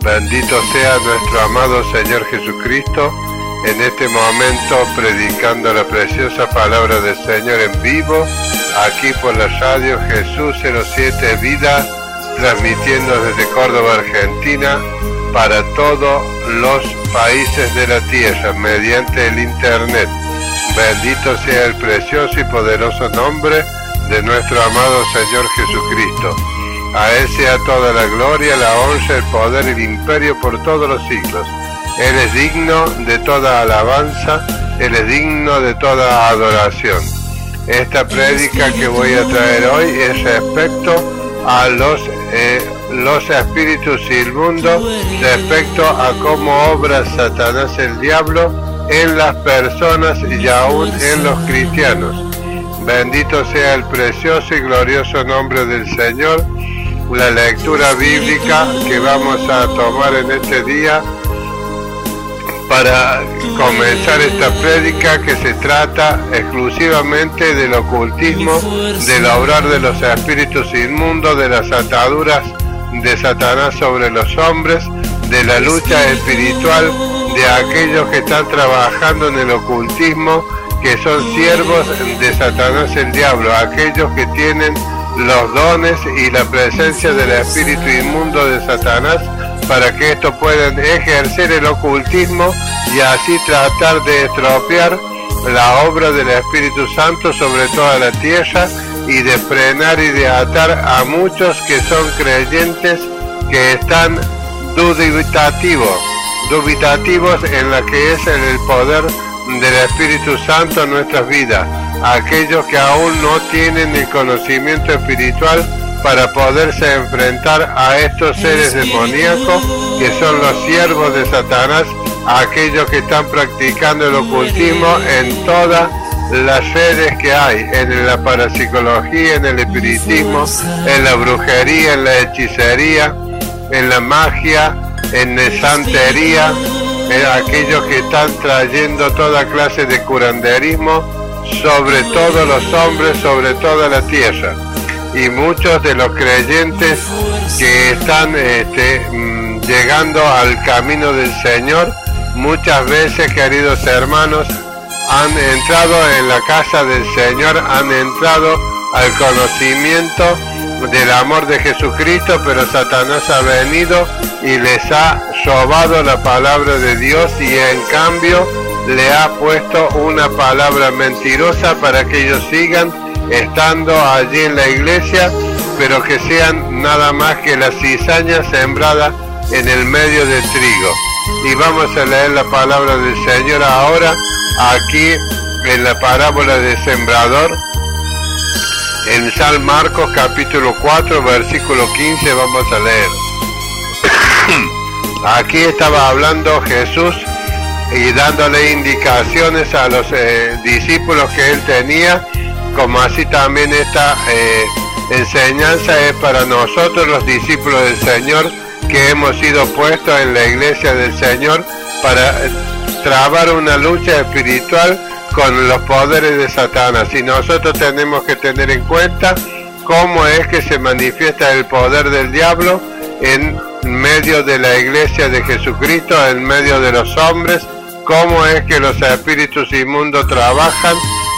Bendito sea nuestro amado Señor Jesucristo, en este momento predicando la preciosa palabra del Señor en vivo, aquí por la radio Jesús 07 Vida, transmitiendo desde Córdoba, Argentina, para todos los países de la tierra, mediante el internet. Bendito sea el precioso y poderoso nombre de nuestro amado Señor Jesucristo. A Él sea toda la gloria, la honra, el poder y el imperio por todos los siglos. Él es digno de toda alabanza, Él es digno de toda adoración. Esta prédica que voy a traer hoy es respecto a los espíritus inmundos, respecto a cómo obra Satanás el diablo en las personas y aún en los cristianos. Bendito sea el precioso y glorioso nombre del Señor. La lectura bíblica que vamos a tomar en este día para comenzar esta prédica, que se trata exclusivamente del ocultismo, del obrar de los espíritus inmundos, de las ataduras de Satanás sobre los hombres, de la lucha espiritual de aquellos que están trabajando en el ocultismo, que son siervos de Satanás el diablo, aquellos que tienen los dones y la presencia del espíritu inmundo de Satanás, para que estos puedan ejercer el ocultismo y así tratar de estropear la obra del Espíritu Santo sobre toda la tierra, y de frenar y de atar a muchos que son creyentes, que están dubitativos en la que es el poder del Espíritu Santo en nuestras vidas, aquellos que aún no tienen el conocimiento espiritual para poderse enfrentar a estos seres demoníacos que son los siervos de Satanás, aquellos que están practicando el ocultismo en todas las redes que hay, en la parapsicología, en el espiritismo, en la brujería, en la hechicería, en la magia, en la santería, aquellos que están trayendo toda clase de curanderismo sobre todos los hombres, sobre toda la tierra. Y muchos de los creyentes que están llegando al camino del Señor, muchas veces, queridos hermanos, han entrado en la casa del Señor, han entrado al conocimiento del amor de Jesucristo, pero Satanás ha venido y les ha robado la palabra de Dios, y en cambio le ha puesto una palabra mentirosa para que ellos sigan estando allí en la iglesia, pero que sean nada más que la cizaña sembrada en el medio del trigo. Y vamos a leer la palabra del Señor ahora, aquí en la parábola del sembrador, en San Marcos capítulo 4, versículo 15, vamos a leer. Aquí estaba hablando Jesús y dándole indicaciones a los discípulos que él tenía, como así también esta enseñanza es para nosotros, los discípulos del Señor, que hemos sido puestos en la iglesia del Señor para trabar una lucha espiritual con los poderes de Satanás. Y nosotros tenemos que tener en cuenta cómo es que se manifiesta el poder del diablo en medio de la iglesia de Jesucristo, en medio de los hombres, cómo es que los espíritus inmundos trabajan,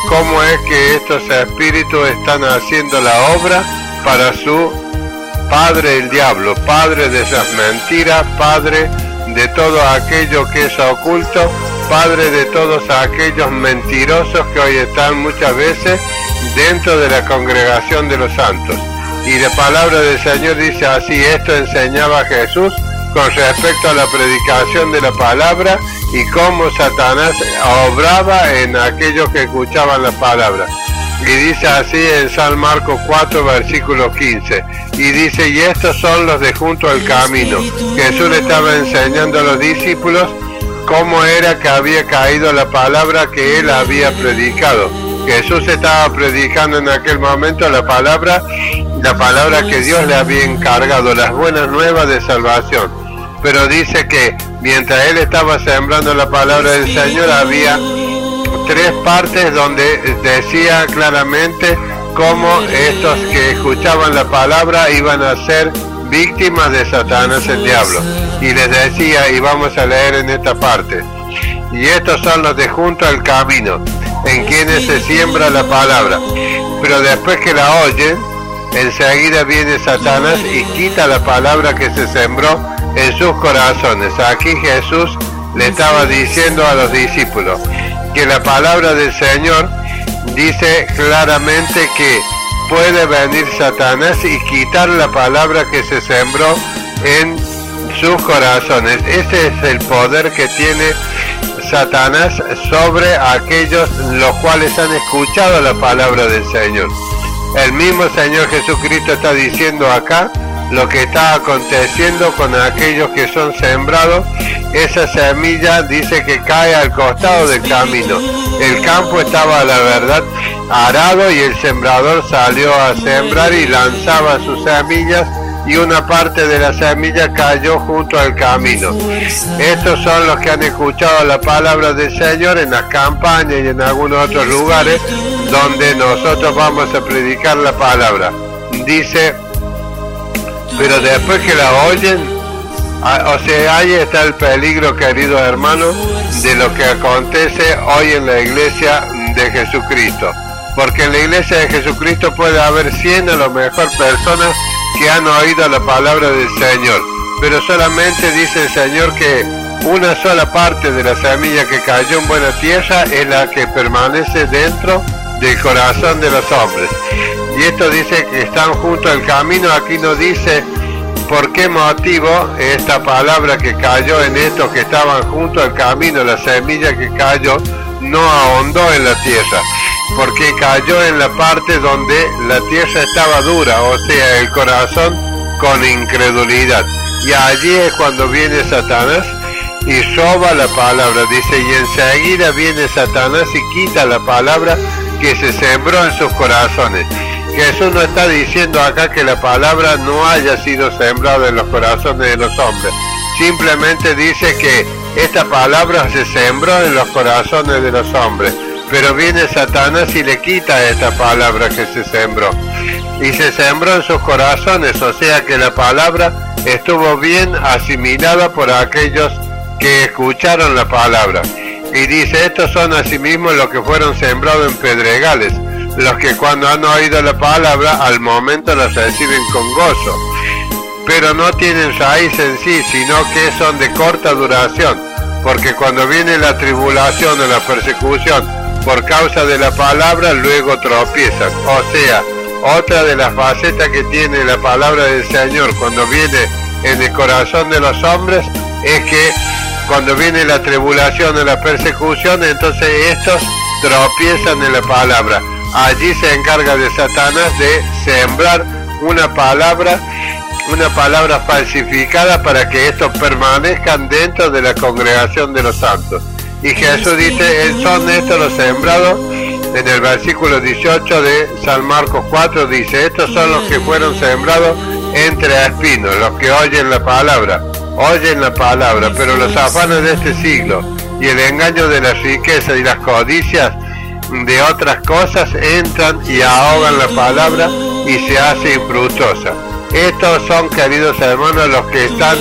cómo es que estos espíritus están haciendo la obra para su padre el diablo, padre de esas mentiras, padre de todo aquello que es oculto, padre de todos aquellos mentirosos que hoy están muchas veces dentro de la congregación de los santos. Y la palabra del Señor dice así: esto enseñaba Jesús con respecto a la predicación de la palabra y cómo Satanás obraba en aquellos que escuchaban la palabra. Y dice así en San Marcos 4, versículo 15, y dice: y estos son los de junto al camino. Jesús le estaba enseñando a los discípulos cómo era que había caído la palabra que él había predicado. Jesús estaba predicando en aquel momento la palabra que Dios le había encargado, las buenas nuevas de salvación. Pero dice que mientras él estaba sembrando la palabra del Señor, había tres partes donde decía claramente cómo estos que escuchaban la palabra iban a ser víctimas de Satanás el diablo. y les decía, y vamos a leer en esta parte, y estos son los de junto al camino, en quienes se siembra la palabra, pero después que la oyen, enseguida viene Satanás y quita la palabra que se sembró en sus corazones. Aquí Jesús le estaba diciendo a los discípulos que la palabra del Señor dice claramente que puede venir Satanás y quitar la palabra que se sembró en sus corazones. Ese es el poder que tiene Satanás sobre aquellos los cuales han escuchado la palabra del Señor. El mismo Señor Jesucristo está diciendo acá lo que está aconteciendo con aquellos que son sembrados. Esa semilla dice que cae al costado del camino. El campo estaba, la verdad, arado y el sembrador salió a sembrar y lanzaba sus semillas, y una parte de la semilla cayó junto al camino. Estos son los que han escuchado la palabra del Señor en las campañas y en algunos otros lugares donde nosotros vamos a predicar la palabra. Dice, pero después que la oyen, o sea, ahí está el peligro, queridos hermanos, de lo que acontece hoy en la iglesia de Jesucristo. Porque en la iglesia de Jesucristo puede haber 100 a lo mejor personas que han oído la palabra del Señor, pero solamente dice el Señor que una sola parte de la semilla que cayó en buena tierra es la que permanece dentro del corazón de los hombres. Y esto dice que están junto al camino. Aquí no dice por qué motivo esta palabra que cayó en estos que estaban junto al camino, la semilla que cayó, no ahondó en la tierra, porque cayó en la parte donde la tierra estaba dura, o sea, el corazón con incredulidad. Y allí es cuando viene Satanás y roba la palabra, dice, y enseguida viene Satanás y quita la palabra que se sembró en sus corazones. Jesús no está diciendo acá que la palabra no haya sido sembrada en los corazones de los hombres, simplemente dice que esta palabra se sembró en los corazones de los hombres, pero viene Satanás y le quita esta palabra que se sembró, y se sembró en sus corazones, o sea que la palabra estuvo bien asimilada por aquellos que escucharon la palabra. Y dice, estos son asimismo los que fueron sembrados en pedregales, los que cuando han oído la palabra al momento la reciben con gozo, pero no tienen raíz en sí, sino que son de corta duración, porque cuando viene la tribulación o la persecución por causa de la palabra, luego tropiezan. O sea, otra de las facetas que tiene la palabra del Señor cuando viene en el corazón de los hombres es que cuando viene la tribulación o la persecución, entonces estos tropiezan en la palabra. Allí se encarga de Satanás de sembrar una palabra falsificada para que estos permanezcan dentro de la congregación de los santos. Y Jesús dice, son estos los sembrados, en el versículo 18 de San Marcos 4 dice, estos son los que fueron sembrados entre espinos, los que oyen la palabra, pero los afanes de este siglo y el engaño de las riquezas y las codicias de otras cosas entran y ahogan la palabra y se hace infructuosa. Estos son, queridos hermanos, los que están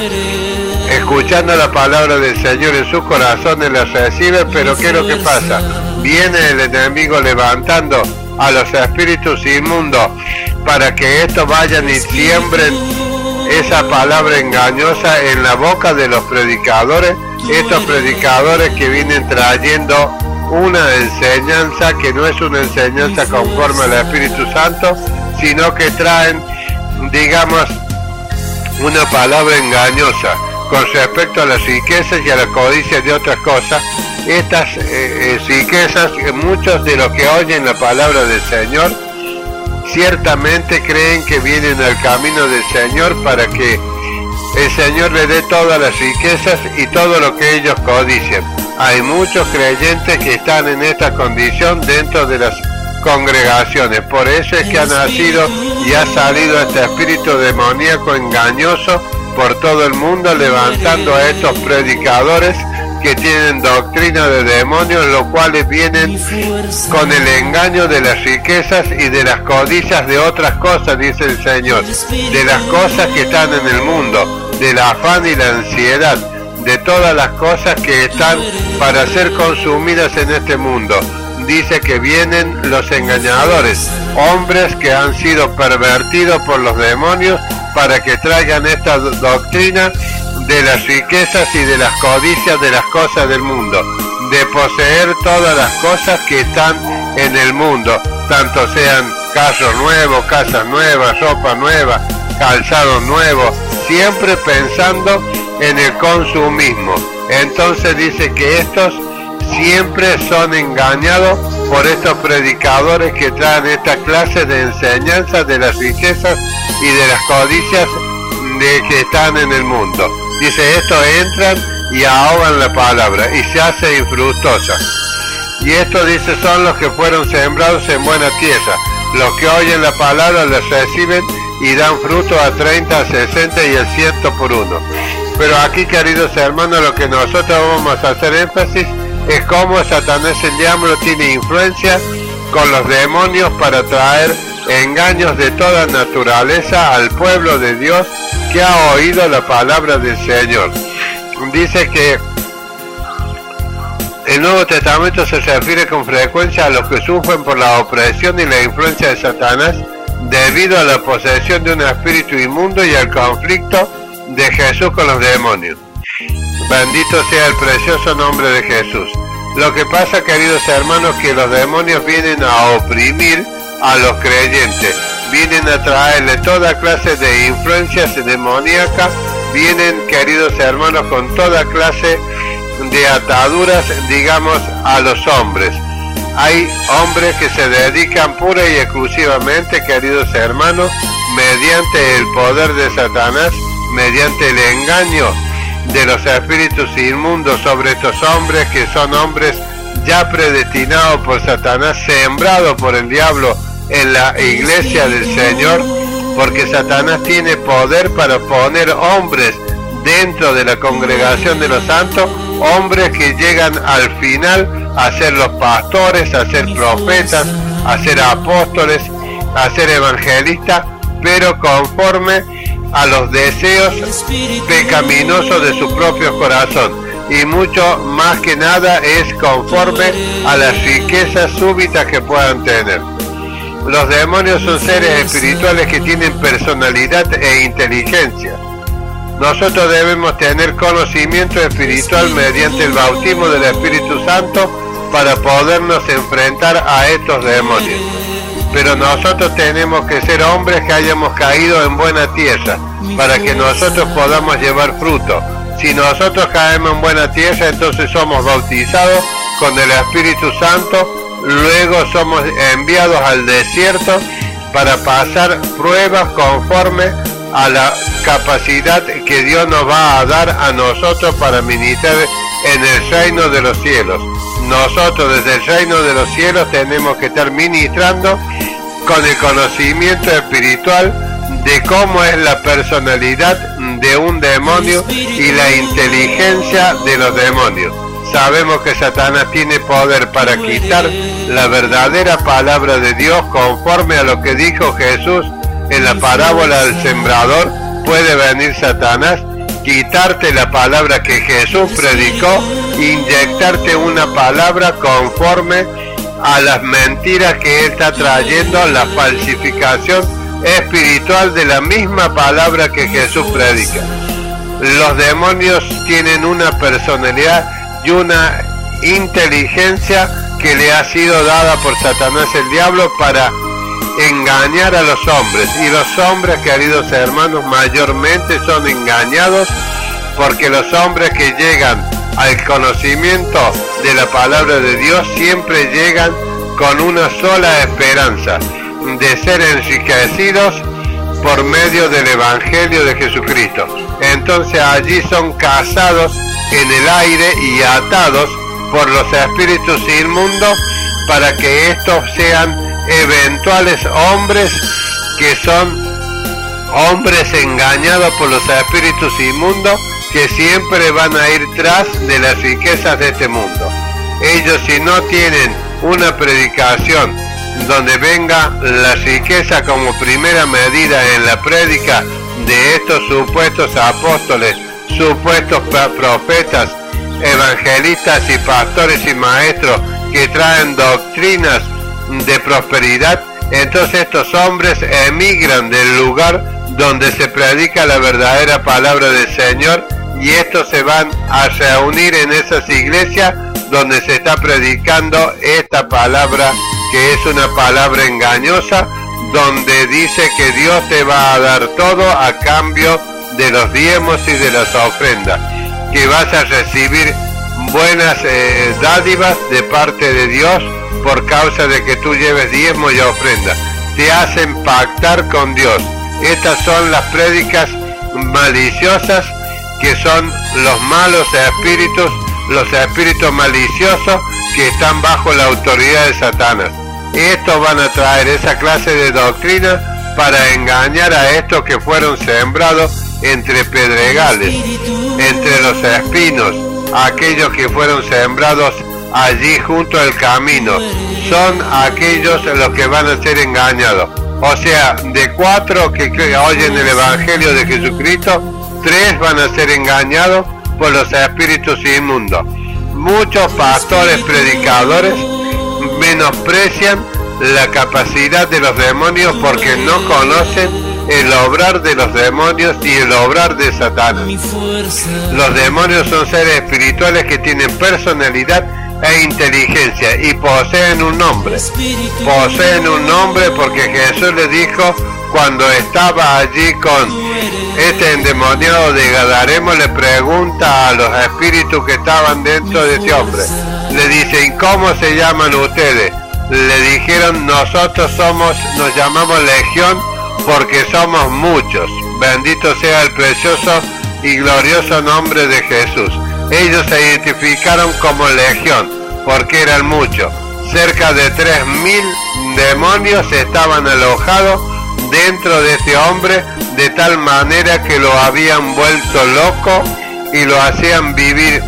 escuchando la palabra del Señor en sus corazones, la reciben, pero ¿qué es lo que pasa? Viene el enemigo levantando a los espíritus inmundos para que estos vayan y siembren esa palabra engañosa en la boca de los predicadores, estos predicadores que vienen trayendo una enseñanza que no es una enseñanza conforme al Espíritu Santo, sino que traen, digamos, una palabra engañosa con respecto a las riquezas y a la codicia de otras cosas. Estas riquezas, muchos de los que oyen la palabra del Señor ciertamente creen que vienen al camino del Señor para que el Señor le dé todas las riquezas y todo lo que ellos codician. Hay muchos creyentes que están en esta condición dentro de las congregaciones. Por eso es que ha nacido y ha salido este espíritu demoníaco engañoso por todo el mundo, levantando a estos predicadores que tienen doctrina de demonios, los cuales vienen con el engaño de las riquezas y de las codicias de otras cosas, dice el Señor, de las cosas que están en el mundo, del afán y la ansiedad de todas las cosas que están para ser consumidas en este mundo. Dice que vienen los engañadores, hombres que han sido pervertidos por los demonios para que traigan esta doctrina de las riquezas y de las codicias de las cosas del mundo, de poseer todas las cosas que están en el mundo, tanto sean carros nuevos, casas nuevas, ropa nueva, calzado nuevo, siempre pensando en el consumismo. Entonces dice que estos siempre son engañados por estos predicadores que traen esta clase de enseñanza de las riquezas y de las codicias que están en el mundo. Dice, estos entran y ahogan la palabra y se hace infructuosa. Y esto, dice, son los que fueron sembrados en buena tierra, los que oyen la palabra, la reciben y dan fruto a 30, a 60 y al 100 por uno. Pero aquí, queridos hermanos, lo que nosotros vamos a hacer énfasis es cómo Satanás, el diablo, tiene influencia con los demonios para traer engaños de toda naturaleza al pueblo de Dios que ha oído la palabra del Señor. Dice que el Nuevo Testamento se refiere con frecuencia a los que sufren por la opresión y la influencia de Satanás debido a la posesión de un espíritu inmundo y al conflicto de Jesús con los demonios. Bendito sea el precioso nombre de Jesús. Lo que pasa, queridos hermanos, que los demonios vienen a oprimir a los creyentes, vienen a traerle toda clase de influencias demoníacas, vienen, queridos hermanos, con toda clase de ataduras, digamos, a los hombres. Hay hombres que se dedican pura y exclusivamente, queridos hermanos, mediante el poder de Satanás, mediante el engaño de los espíritus inmundos sobre estos hombres, que son hombres ya predestinados por Satanás, sembrados por el diablo en la iglesia del Señor, porque Satanás tiene poder para poner hombres dentro de la congregación de los santos, hombres que llegan al final a ser los pastores, a ser profetas, a ser apóstoles, a ser evangelistas, pero conforme a los deseos pecaminosos de su propio corazón, y mucho más que nada es conforme a las riquezas súbitas que puedan tener. Los demonios son seres espirituales que tienen personalidad e inteligencia. Nosotros debemos tener conocimiento espiritual mediante el bautismo del Espíritu Santo para podernos enfrentar a estos demonios. Pero nosotros tenemos que ser hombres que hayamos caído en buena tierra para que nosotros podamos llevar fruto. Si nosotros caemos en buena tierra, entonces somos bautizados con el Espíritu Santo, luego somos enviados al desierto para pasar pruebas conforme a la capacidad que Dios nos va a dar a nosotros para ministrar en el reino de los cielos. Nosotros desde el reino de los cielos tenemos que estar ministrando con el conocimiento espiritual de cómo es la personalidad de un demonio y la inteligencia de los demonios. Sabemos que Satanás tiene poder para quitar la verdadera palabra de Dios, conforme a lo que dijo Jesús en la parábola del sembrador. Puede venir Satanás, quitarte la palabra que Jesús predicó, inyectarte una palabra conforme a las mentiras que él está trayendo, la falsificación espiritual de la misma palabra que Jesús predica. Los demonios tienen una personalidad y una inteligencia que le ha sido dada por Satanás, el diablo, para engañar a los hombres. Y los hombres, queridos hermanos, mayormente son engañados porque los hombres que llegan al conocimiento de la palabra de Dios siempre llegan con una sola esperanza, de ser enriquecidos por medio del Evangelio de Jesucristo. Entonces allí son cazados en el aire y atados por los espíritus inmundos para que estos sean eventuales hombres que son hombres engañados por los espíritus inmundos, que siempre van a ir tras de las riquezas de este mundo. Ellos, si no tienen una predicación donde venga la riqueza como primera medida en la prédica de estos supuestos apóstoles, supuestos profetas, evangelistas y pastores y maestros que traen doctrinas de prosperidad, entonces estos hombres emigran del lugar donde se predica la verdadera palabra del Señor, y estos se van a reunir en esas iglesias donde se está predicando esta palabra, que es una palabra engañosa, donde dice que Dios te va a dar todo a cambio de los diezmos y de las ofrendas, que vas a recibir buenas dádivas de parte de Dios por causa de que tú lleves diezmo y ofrenda. Te hacen pactar con Dios. Estas son las prédicas maliciosas, que son los malos espíritus, los espíritus maliciosos que están bajo la autoridad de Satanás. Estos van a traer esa clase de doctrina para engañar a estos que fueron sembrados entre pedregales, entre los espinos, aquellos que fueron sembrados allí junto al camino. Son aquellos los que van a ser engañados. O sea, de 4 que oyen el Evangelio de Jesucristo, 3 van a ser engañados por los espíritus inmundos. Muchos pastores predicadores menosprecian la capacidad de los demonios porque no conocen el obrar de los demonios y el obrar de Satanás. Los demonios son seres espirituales que tienen personalidad e inteligencia y poseen un nombre. Poseen un nombre porque Jesús le dijo cuando estaba allí con este endemoniado de Gadareno, le pregunta a los espíritus que estaban dentro de este hombre. Le dice, ¿y cómo se llaman ustedes? Le dijeron, nosotros nos llamamos Legión porque somos muchos. Bendito sea el precioso y glorioso nombre de Jesús. Ellos se identificaron como Legión porque eran muchos. Cerca de 3.000 demonios estaban alojados dentro de este hombre, de tal manera que lo habían vuelto loco y lo hacían vivir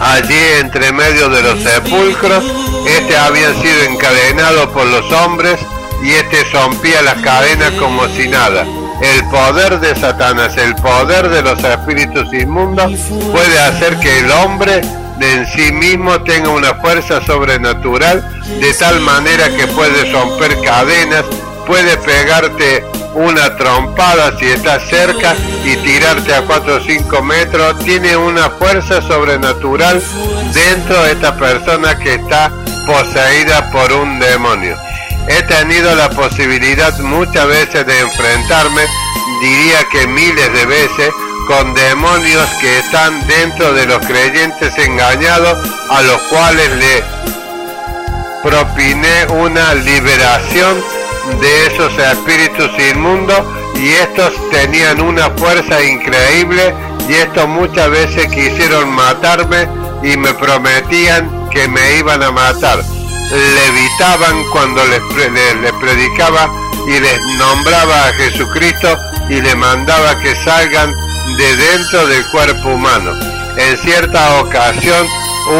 allí entre medio de los sepulcros. Este había sido encadenado por los hombres y este rompía las cadenas como si nada. El poder de Satanás, el poder de los espíritus inmundos puede hacer que el hombre en sí mismo tenga una fuerza sobrenatural, de tal manera que puede romper cadenas, puede pegarte una trompada si estás cerca y tirarte a 4 o 5 metros. Tiene una fuerza sobrenatural dentro de esta persona que está poseída por un demonio. He tenido la posibilidad muchas veces de enfrentarme, diría que miles de veces, con demonios que están dentro de los creyentes engañados, a los cuales le propiné una liberación de esos espíritus inmundos, y estos tenían una fuerza increíble, y estos muchas veces quisieron matarme y me prometían que me iban a matar. Levitaban cuando les predicaba y les nombraba a Jesucristo y les mandaba que salgan de dentro del cuerpo humano. En cierta ocasión,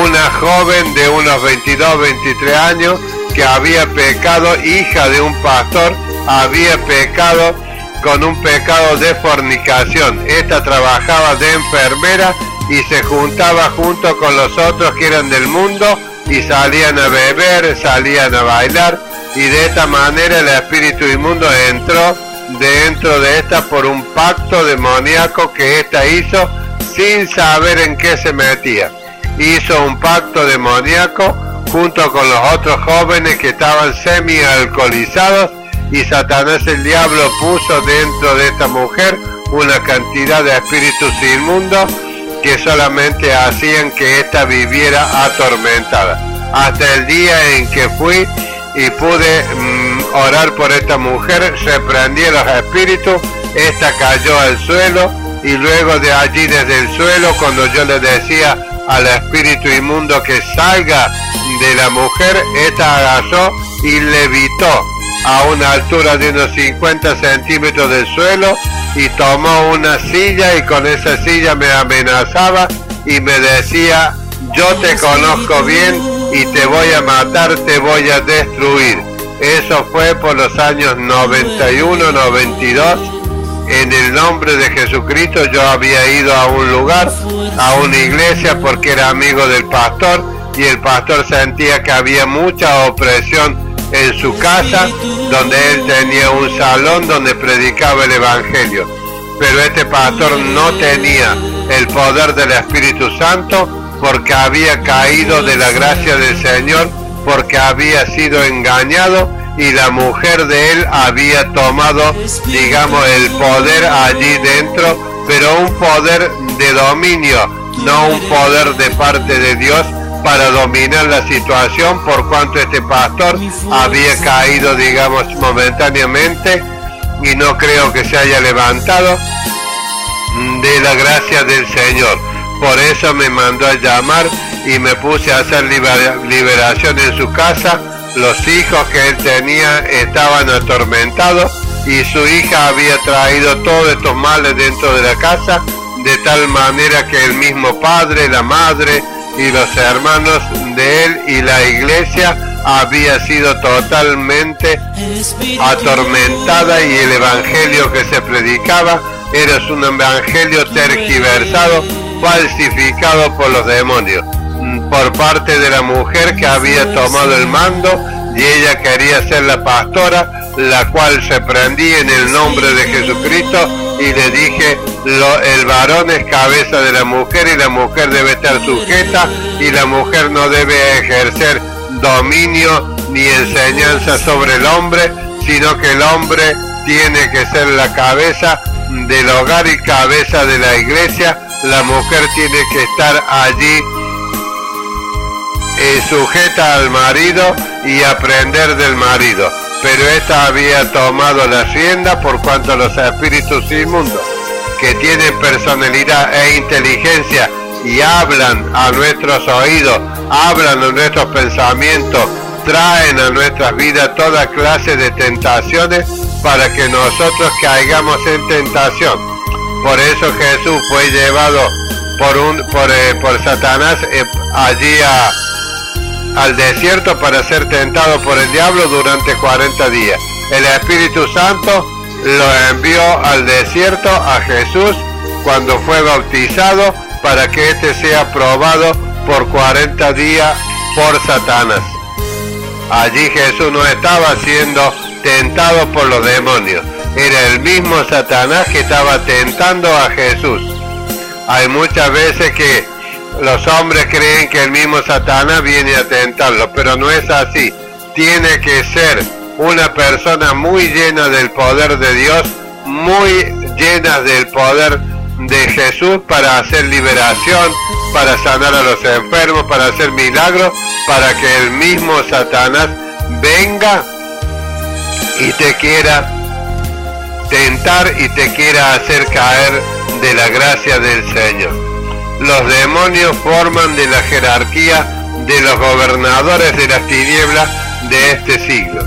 una joven de unos 22, 23 años que había pecado, hija de un pastor, había pecado con un pecado de fornicación. Esta trabajaba de enfermera y se juntaba junto con los otros que eran del mundo y salían a beber, salían a bailar, y de esta manera el espíritu inmundo entró dentro de esta por un pacto demoníaco que esta hizo sin saber en qué se metía. Hizo un pacto demoníaco junto con los otros jóvenes que estaban semi-alcoholizados, y Satanás, el diablo, puso dentro de esta mujer una cantidad de espíritus inmundos que solamente hacían que ésta viviera atormentada. Hasta el día en que fui y pude orar por esta mujer, reprendí a los espíritus, esta cayó al suelo, y luego de allí, desde el suelo, cuando yo le decía al espíritu inmundo que salga de la mujer, esta agarró y levitó a una altura de unos 50 centímetros del suelo, y tomó una silla, y con esa silla me amenazaba y me decía, yo te conozco bien y te voy a matar, te voy a destruir. Eso fue por los años 91, 92, en el nombre de Jesucristo. Yo había ido a un lugar, a una iglesia, porque era amigo del pastor, y el pastor sentía que había mucha opresión en su casa, donde él tenía un salón donde predicaba el evangelio. Pero este pastor no tenía el poder del Espíritu Santo, porque había caído de la gracia del Señor, porque había sido engañado, y la mujer de él había tomado, digamos, el poder allí dentro, pero un poder de dominio, no un poder de parte de Dios para dominar la situación, por cuanto este pastor había caído, digamos, momentáneamente, y no creo que se haya levantado de la gracia del Señor. Por eso me mandó a llamar y me puse a hacer liberación en su casa. Los hijos que él tenía estaban atormentados, y su hija había traído todos estos males dentro de la casa, de tal manera que el mismo padre, la madre y los hermanos de él y la iglesia había sido totalmente atormentada, y el evangelio que se predicaba era un evangelio tergiversado, falsificado por los demonios, por parte de la mujer que había tomado el mando, y ella quería ser la pastora, la cual se prendí en el nombre de Jesucristo y le dije, el varón es cabeza de la mujer, y la mujer debe estar sujeta, y la mujer no debe ejercer dominio ni enseñanza sobre el hombre, sino que el hombre tiene que ser la cabeza del hogar y cabeza de la iglesia. La mujer tiene que estar allí sujeta al marido y aprender del marido, pero esta había tomado la rienda, por cuanto los espíritus inmundos, que tienen personalidad e inteligencia y hablan a nuestros oídos, hablan a nuestros pensamientos, traen a nuestras vidas toda clase de tentaciones para que nosotros caigamos en tentación. Por eso Jesús fue llevado por Satanás allí al desierto para ser tentado por el diablo durante 40 días. El Espíritu Santo lo envió al desierto a Jesús cuando fue bautizado, para que éste sea probado por 40 días por Satanás. Allí Jesús no estaba siendo tentado por los demonios, era el mismo Satanás que estaba tentando a Jesús. Hay muchas veces que los hombres creen que el mismo Satanás viene a tentarlo, pero no es así. Tiene que ser una persona muy llena del poder de Dios, muy llena del poder de Jesús, para hacer liberación, para sanar a los enfermos, para hacer milagros, para que el mismo Satanás venga y te quiera tentar y te quiera hacer caer de la gracia del Señor. Los demonios forman de la jerarquía de los gobernadores de las tinieblas de este siglo.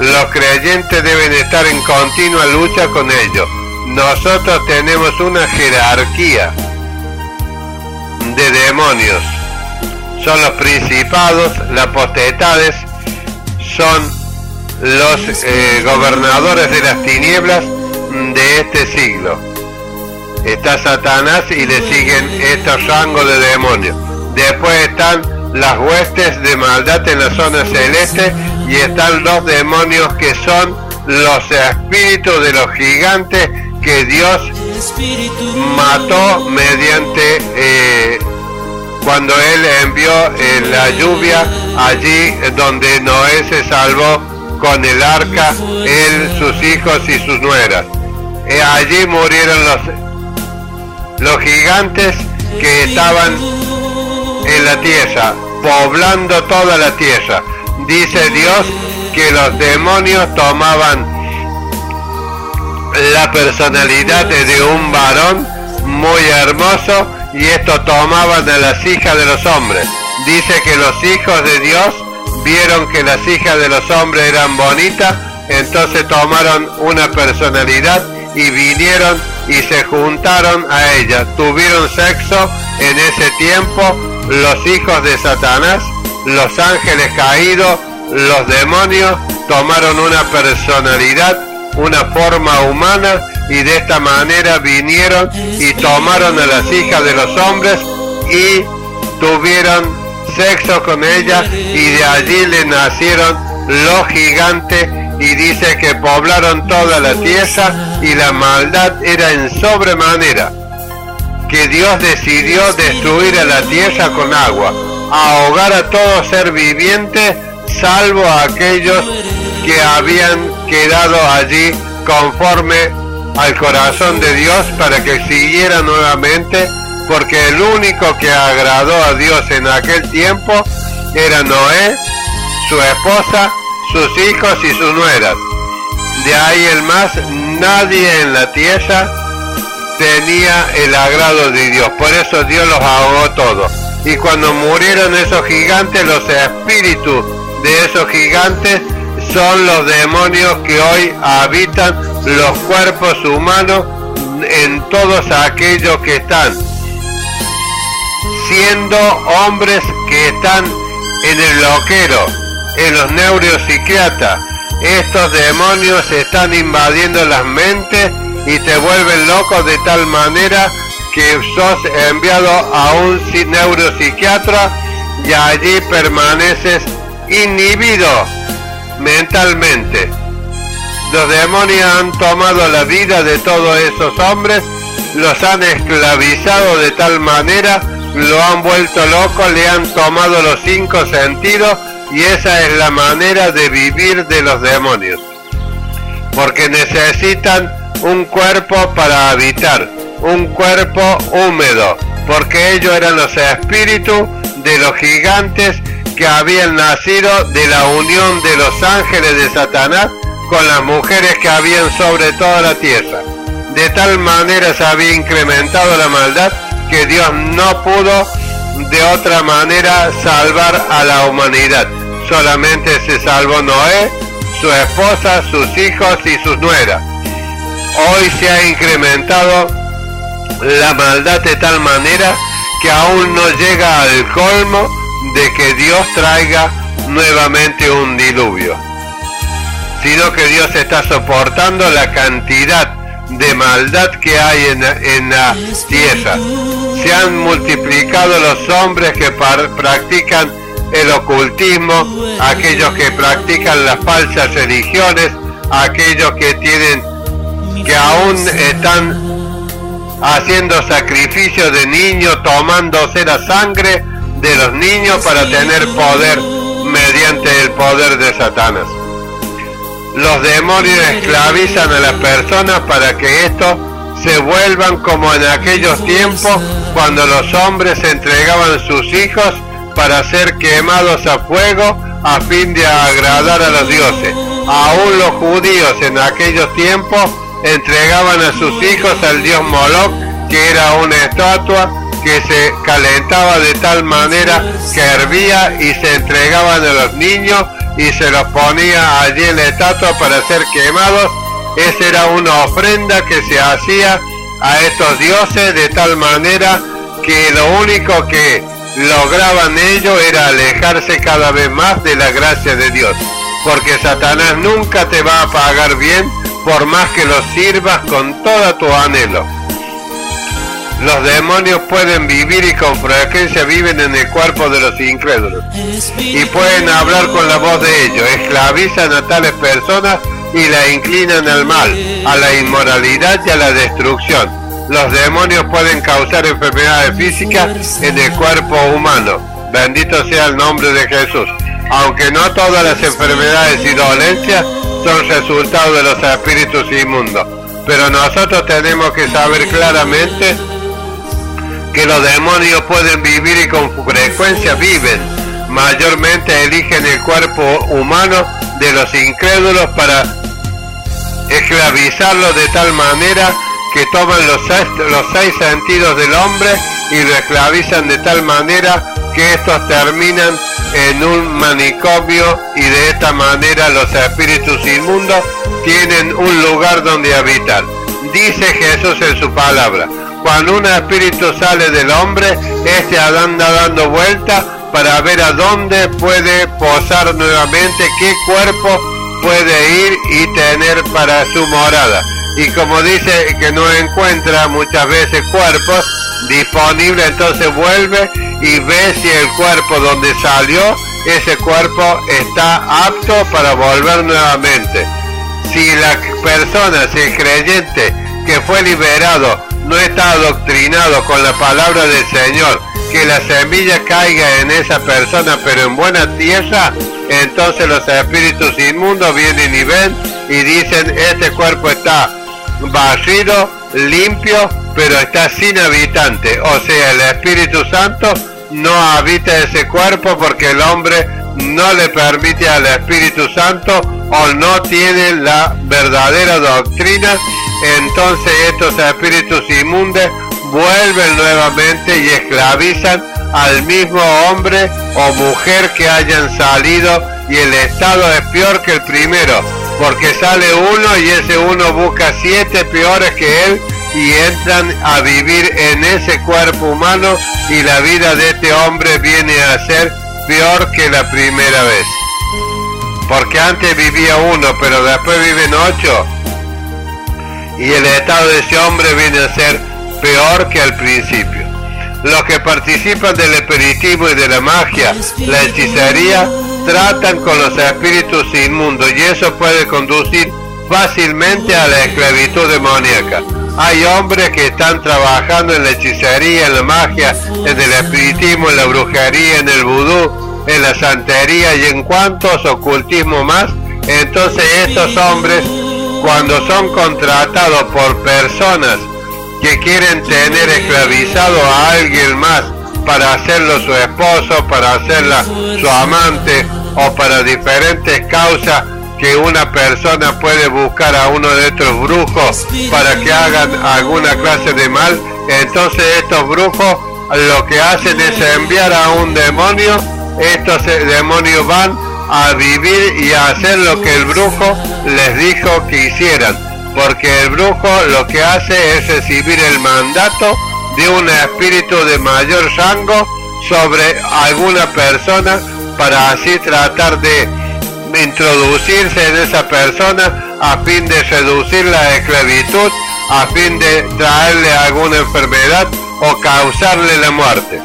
Los creyentes deben estar en continua lucha con ellos. Nosotros tenemos una jerarquía de demonios. Son los principados, las potestades, son los gobernadores de las tinieblas de este siglo. Está Satanás y le siguen estos rangos de demonios. Después están las huestes de maldad en la zona celeste, y están los demonios que son los espíritus de los gigantes que Dios mató mediante cuando Él envió la lluvia allí donde Noé se salvó con el arca, él, sus hijos y sus nueras. Allí murieron los gigantes que estaban en la tierra, poblando toda la tierra. Dice Dios que los demonios tomaban la personalidad de un varón muy hermoso, y esto tomaban a las hijas de los hombres. Dice que los hijos de Dios vieron que las hijas de los hombres eran bonitas, entonces tomaron una personalidad y vinieron y se juntaron a ellas. Tuvieron sexo en ese tiempo los hijos de Satanás, los ángeles caídos, los demonios tomaron una personalidad, una forma humana, y de esta manera vinieron y tomaron a las hijas de los hombres y tuvieron sexo con ellas, y de allí le nacieron los gigantes, y dice que poblaron toda la tierra, y la maldad era en sobremanera, que Dios decidió destruir a la tierra con agua, ahogar a todo ser viviente, salvo a aquellos que habían quedado allí conforme al corazón de Dios, para que siguiera nuevamente, porque el único que agradó a Dios en aquel tiempo era Noé, su esposa, sus hijos y sus nueras. De ahí en más, nadie en la tierra tenía el agrado de Dios, por eso Dios los ahogó todos. Y cuando murieron esos gigantes, los espíritus de esos gigantes son los demonios que hoy habitan los cuerpos humanos, en todos aquellos que están siendo hombres que están en el loquero, en los neuropsiquiatras. Estos demonios están invadiendo las mentes y te vuelven loco de tal manera que sos enviado a un neuropsiquiatra y allí permaneces inhibido mentalmente. Los demonios han tomado la vida de todos esos hombres, los han esclavizado de tal manera, lo han vuelto loco, le han tomado los 5 sentidos, y esa es la manera de vivir de los demonios, porque necesitan un cuerpo para habitar, un cuerpo húmedo, porque ellos eran los espíritus de los gigantes que habían nacido de la unión de los ángeles de Satanás con las mujeres que habían sobre toda la tierra. De tal manera se había incrementado la maldad que Dios no pudo de otra manera salvar a la humanidad. Solamente se salvó Noé, su esposa, sus hijos y sus nueras. Hoy se ha incrementado la maldad de tal manera que aún no llega al colmo de que Dios traiga nuevamente un diluvio, sino que Dios está soportando la cantidad de maldad que hay en la tierra. Se han multiplicado los hombres que practican el ocultismo, aquellos que practican las falsas religiones, aquellos que aún están haciendo sacrificios de niños, tomándose la sangre de los niños para tener poder mediante el poder de Satanás. Los demonios esclavizan a las personas para que estos se vuelvan como en aquellos tiempos cuando los hombres entregaban sus hijos para ser quemados a fuego a fin de agradar a los dioses. Aún los judíos en aquellos tiempos entregaban a sus hijos al dios Moloch, que era una estatua que se calentaba de tal manera que hervía, y se entregaban a los niños y se los ponía allí en la estatua para ser quemados. Esa era una ofrenda que se hacía a estos dioses, de tal manera que lo único que lograban ellos era alejarse cada vez más de la gracia de Dios, porque Satanás nunca te va a pagar bien por más que lo sirvas con todo tu anhelo. Los demonios pueden vivir, y con frecuencia viven, en el cuerpo de los incrédulos, y pueden hablar con la voz de ellos. Esclavizan a tales personas y la inclinan al mal, a la inmoralidad y a la destrucción. Los demonios pueden causar enfermedades físicas en el cuerpo humano. Bendito sea el nombre de Jesús. Aunque no todas las enfermedades y dolencias son resultado de los espíritus inmundos, pero nosotros tenemos que saber claramente que los demonios pueden vivir, y con frecuencia viven. Mayormente eligen el cuerpo humano de los incrédulos para esclavizarlo de tal manera que toman los 6 sentidos del hombre y lo esclavizan de tal manera que estos terminan en un manicomio, y de esta manera los espíritus inmundos tienen un lugar donde habitar. Dice Jesús en su palabra: cuando un espíritu sale del hombre, este anda dando vueltas para ver a dónde puede posar nuevamente, qué cuerpo puede ir y tener para su morada. y como dice que no encuentra muchas veces cuerpos disponibles, entonces vuelve y ve si el cuerpo donde salió, ese cuerpo está apto para volver nuevamente. Si la persona, si el creyente que fue liberado no está adoctrinado con la palabra del Señor, que la semilla caiga en esa persona pero en buena tierra, entonces los espíritus inmundos vienen y ven y dicen: este cuerpo está barrido, limpio, pero está sin habitante. O sea, el Espíritu Santo no habita ese cuerpo porque el hombre no le permite al Espíritu Santo o no tiene la verdadera doctrina. Entonces estos espíritus inmundos vuelven nuevamente y esclavizan al mismo hombre o mujer que hayan salido, y el estado es peor que el primero, porque sale uno y ese uno busca 7 peores que él y entran a vivir en ese cuerpo humano, y la vida de este hombre viene a ser peor que la primera vez, porque antes vivía uno pero después viven 8, y el estado de ese hombre viene a ser peor que al principio. Los que participan del espiritismo y de la magia, la hechicería, tratan con los espíritus inmundos, y eso puede conducir fácilmente a la esclavitud demoníaca. Hay hombres que están trabajando en la hechicería, en la magia, en el espiritismo, en la brujería, en el vudú, en la santería y en cuantos ocultismo más. Entonces estos hombres, cuando son contratados por personas que quieren tener esclavizado a alguien más para hacerlo su esposo, para hacerla su amante, o para diferentes causas que una persona puede buscar a uno de estos brujos para que hagan alguna clase de mal, entonces estos brujos lo que hacen es enviar a un demonio. Estos demonios van a vivir y a hacer lo que el brujo les dijo que hicieran, porque el brujo lo que hace es recibir el mandato de un espíritu de mayor rango sobre alguna persona, para así tratar de introducirse en esa persona a fin de reducir la esclavitud, a fin de traerle alguna enfermedad o causarle la muerte.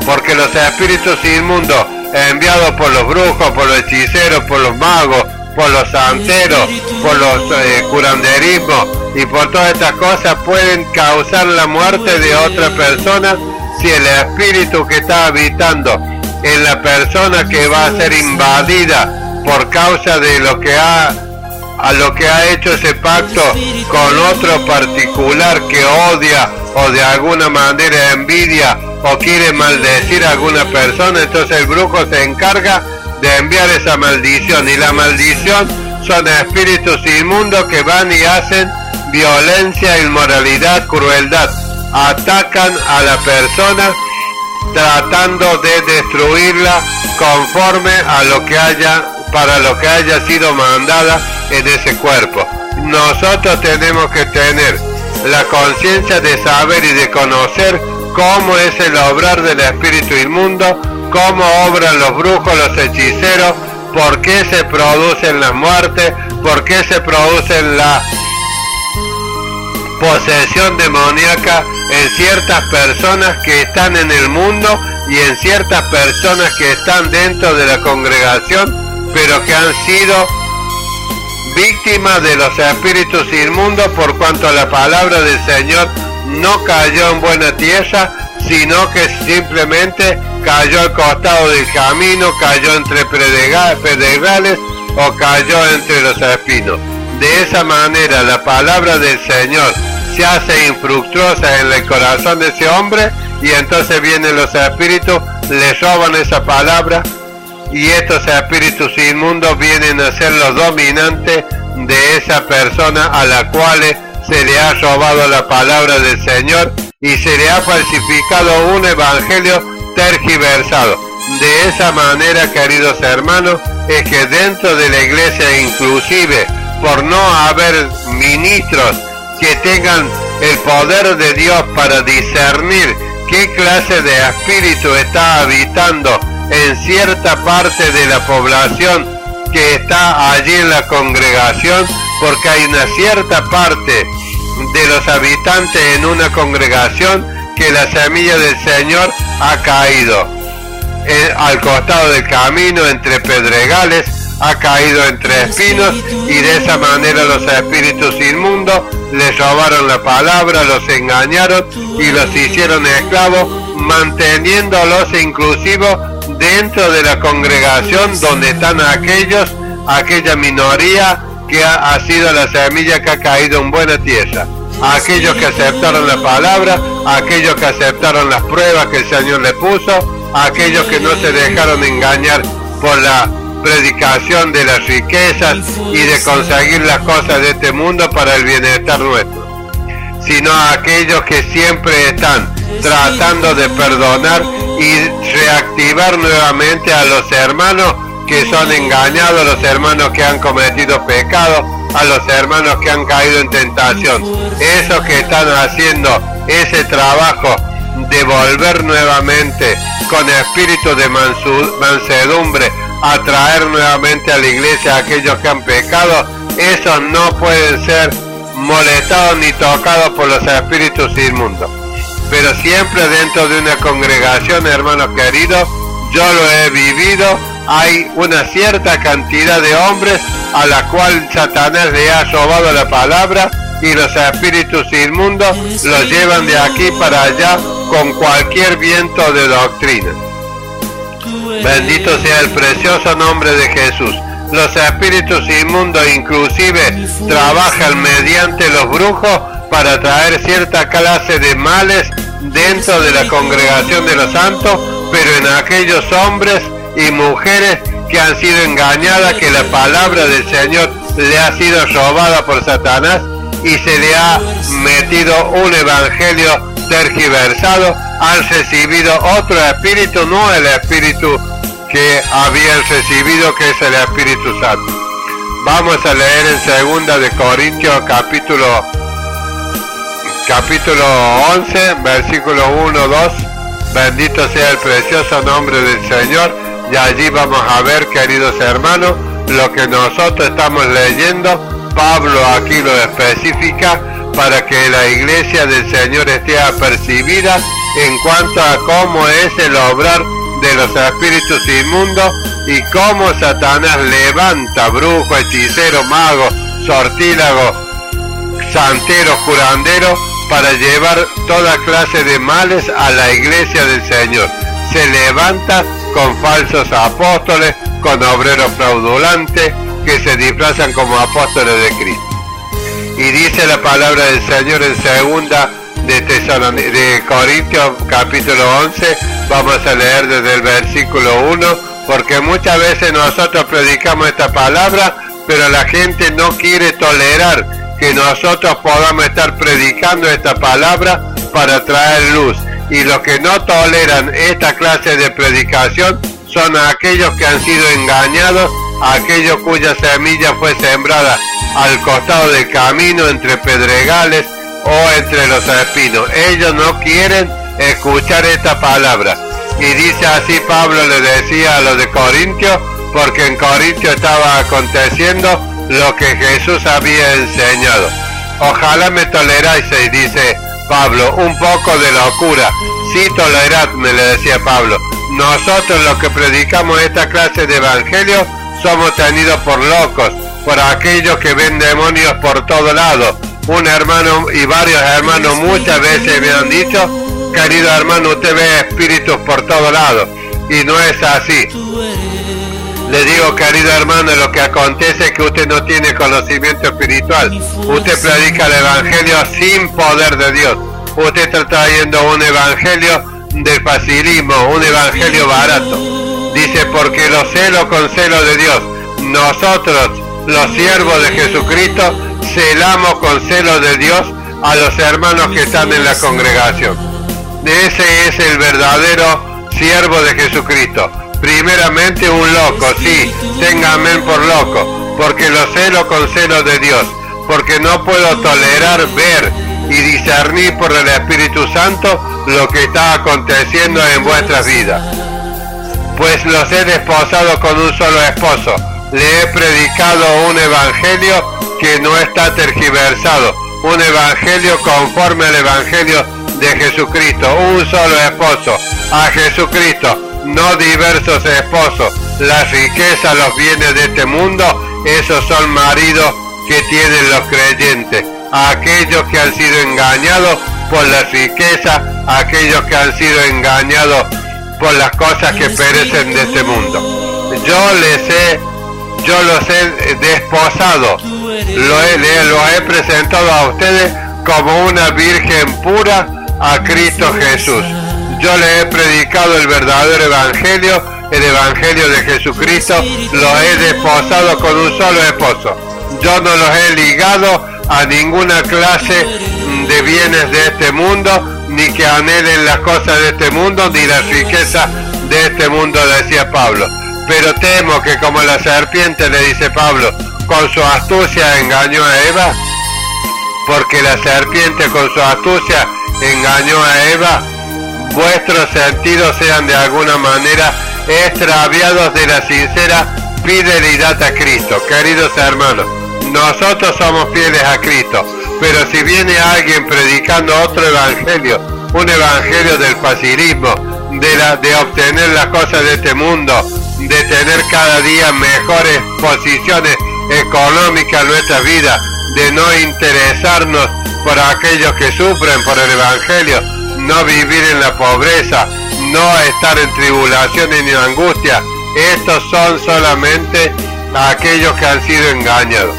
Porque los espíritus inmundos enviados por los brujos, por los hechiceros, por los magos, por los santeros, por los curanderismos y por todas estas cosas, pueden causar la muerte de otra persona si el espíritu que está habitando en la persona que va a ser invadida por causa de lo que ha hecho ese pacto con otro particular que odia o de alguna manera envidia o quiere maldecir a alguna persona, entonces el brujo se encarga de enviar esa maldición, y la maldición son espíritus inmundos que van y hacen violencia, inmoralidad, crueldad, atacan a la persona tratando de destruirla conforme a lo que para lo que haya sido mandada en ese cuerpo. Nosotros tenemos que tener la conciencia de saber y de conocer cómo es el obrar del espíritu inmundo, cómo obran los brujos, los hechiceros, por qué se producen las muertes, por qué se producen la posesión demoníaca en ciertas personas que están en el mundo y en ciertas personas que están dentro de la congregación, pero que han sido víctimas de los espíritus inmundos, por cuanto la palabra del Señor no cayó en buena tierra, sino que simplemente cayó al costado del camino, cayó entre pedregales o cayó entre los espinos. De esa manera la palabra del Señor se hace infructuosa en el corazón de ese hombre, y entonces vienen los espíritus, le roban esa palabra, y estos espíritus inmundos vienen a ser los dominantes de esa persona a la cual se le ha robado la palabra del Señor y se le ha falsificado un evangelio tergiversado. De esa manera, queridos hermanos, es que dentro de la iglesia, inclusive por no haber ministros que tengan el poder de Dios para discernir qué clase de espíritu está habitando en cierta parte de la población que está allí en la congregación, porque hay una cierta parte de los habitantes en una congregación que la semilla del Señor ha caído al costado del camino, entre pedregales, ha caído entre espinos, y de esa manera los espíritus inmundos les robaron la palabra, los engañaron y los hicieron esclavos, manteniéndolos inclusive dentro de la congregación donde están aquella minoría que ha sido la semilla que ha caído en buena tierra. Aquellos que aceptaron la palabra, aquellos que aceptaron las pruebas que el Señor le puso, aquellos que no se dejaron engañar por la predicación de las riquezas y de conseguir las cosas de este mundo para el bienestar nuestro, sino aquellos que siempre están tratando de perdonar y reactivar nuevamente a los hermanos que son engañados, a los hermanos que han cometido pecados, a los hermanos que han caído en tentación, esos que están haciendo ese trabajo de volver nuevamente con espíritu de mansedumbre a traer nuevamente a la iglesia a aquellos que han pecado. Esos no pueden ser molestados ni tocados por los espíritus inmundos, pero siempre dentro de una congregación, hermanos queridos, yo lo he vivido, hay una cierta cantidad de hombres a la cual Satanás le ha robado la palabra, y los espíritus inmundos los llevan de aquí para allá con cualquier viento de doctrina. Bendito sea el precioso nombre de Jesús. Los espíritus inmundos inclusive trabajan mediante los brujos para traer cierta clase de males dentro de la congregación de los santos, pero en aquellos hombres y mujeres que han sido engañadas, que la palabra del Señor le ha sido robada por Satanás y se le ha metido un evangelio tergiversado, han recibido otro espíritu, no el espíritu que habían recibido, que es el Espíritu Santo. Vamos a leer en 2 de Corintios capítulo 11, versículo 1-2. Bendito sea el precioso nombre del Señor. Y allí vamos a ver, queridos hermanos, lo que nosotros estamos leyendo. Pablo aquí lo especifica para que la iglesia del Señor esté apercibida en cuanto a cómo es el obrar de los espíritus inmundos y cómo Satanás levanta brujos, hechiceros, magos, sortílagos, santeros, curanderos, para llevar toda clase de males a la iglesia del Señor. Se levanta con falsos apóstoles, con obreros fraudulentos que se disfrazan como apóstoles de Cristo. Y dice la palabra del Señor en 2 de Corintios capítulo 11, vamos a leer desde el versículo 1, porque muchas veces nosotros predicamos esta palabra, pero la gente no quiere tolerar que nosotros podamos estar predicando esta palabra para traer luz. Y los que no toleran esta clase de predicación son aquellos que han sido engañados, aquellos cuya semilla fue sembrada al costado del camino, entre pedregales o entre los espinos. Ellos no quieren escuchar esta palabra. Y dice así Pablo le decía a los de Corintios, porque en Corintios estaba aconteciendo lo que Jesús había enseñado. Ojalá me toleráis, dice Pablo, un poco de locura. Sí, toleradme, le decía Pablo. Nosotros los que predicamos esta clase de evangelio somos tenidos por locos, por aquellos que ven demonios por todo lado. Un hermano y varios hermanos muchas veces me han dicho, querido hermano, usted ve espíritus por todo lado, y no es así. Le digo, querido hermano, lo que acontece es que usted no tiene conocimiento espiritual. Usted predica el evangelio sin poder de Dios. Usted está trayendo un evangelio del facilismo, un evangelio barato. Dice, porque lo celo con celo de Dios. Nosotros, los siervos de Jesucristo, celamos con celo de Dios a los hermanos que están en la congregación. Ese es el verdadero siervo de Jesucristo. Primeramente un loco, sí, tenga amén por loco, porque lo celo con celo de Dios, porque no puedo tolerar ver y discernir por el Espíritu Santo lo que está aconteciendo en vuestras vidas. Pues los he desposado con un solo esposo, le he predicado un evangelio que no está tergiversado, un evangelio conforme al evangelio de Jesucristo, un solo esposo, a Jesucristo, no diversos esposos. La riqueza, los bienes de este mundo, esos son maridos que tienen los creyentes, aquellos que han sido engañados por la riqueza, aquellos que han sido engañados por las cosas que perecen de este mundo. Yo los he desposado, lo he presentado a ustedes como una virgen pura a Cristo Jesús. Yo les he predicado el verdadero evangelio, el evangelio de Jesucristo, los he desposado con un solo esposo. Yo no los he ligado a ninguna clase de bienes de este mundo, ni que anhelen las cosas de este mundo, ni la riqueza de este mundo, decía Pablo. Pero temo que como la serpiente, le dice Pablo, con su astucia engañó a Eva, porque la serpiente con su astucia engañó a Eva, vuestros sentidos sean de alguna manera extraviados de la sincera fidelidad a Cristo. Queridos hermanos, nosotros somos fieles a Cristo, pero si viene alguien predicando otro evangelio, un evangelio del facilismo, de obtener las cosas de este mundo, de tener cada día mejores posiciones económicas en nuestra vida, de no interesarnos por aquellos que sufren por el evangelio, no vivir en la pobreza, no estar en tribulaciones ni angustia, estos son solamente aquellos que han sido engañados.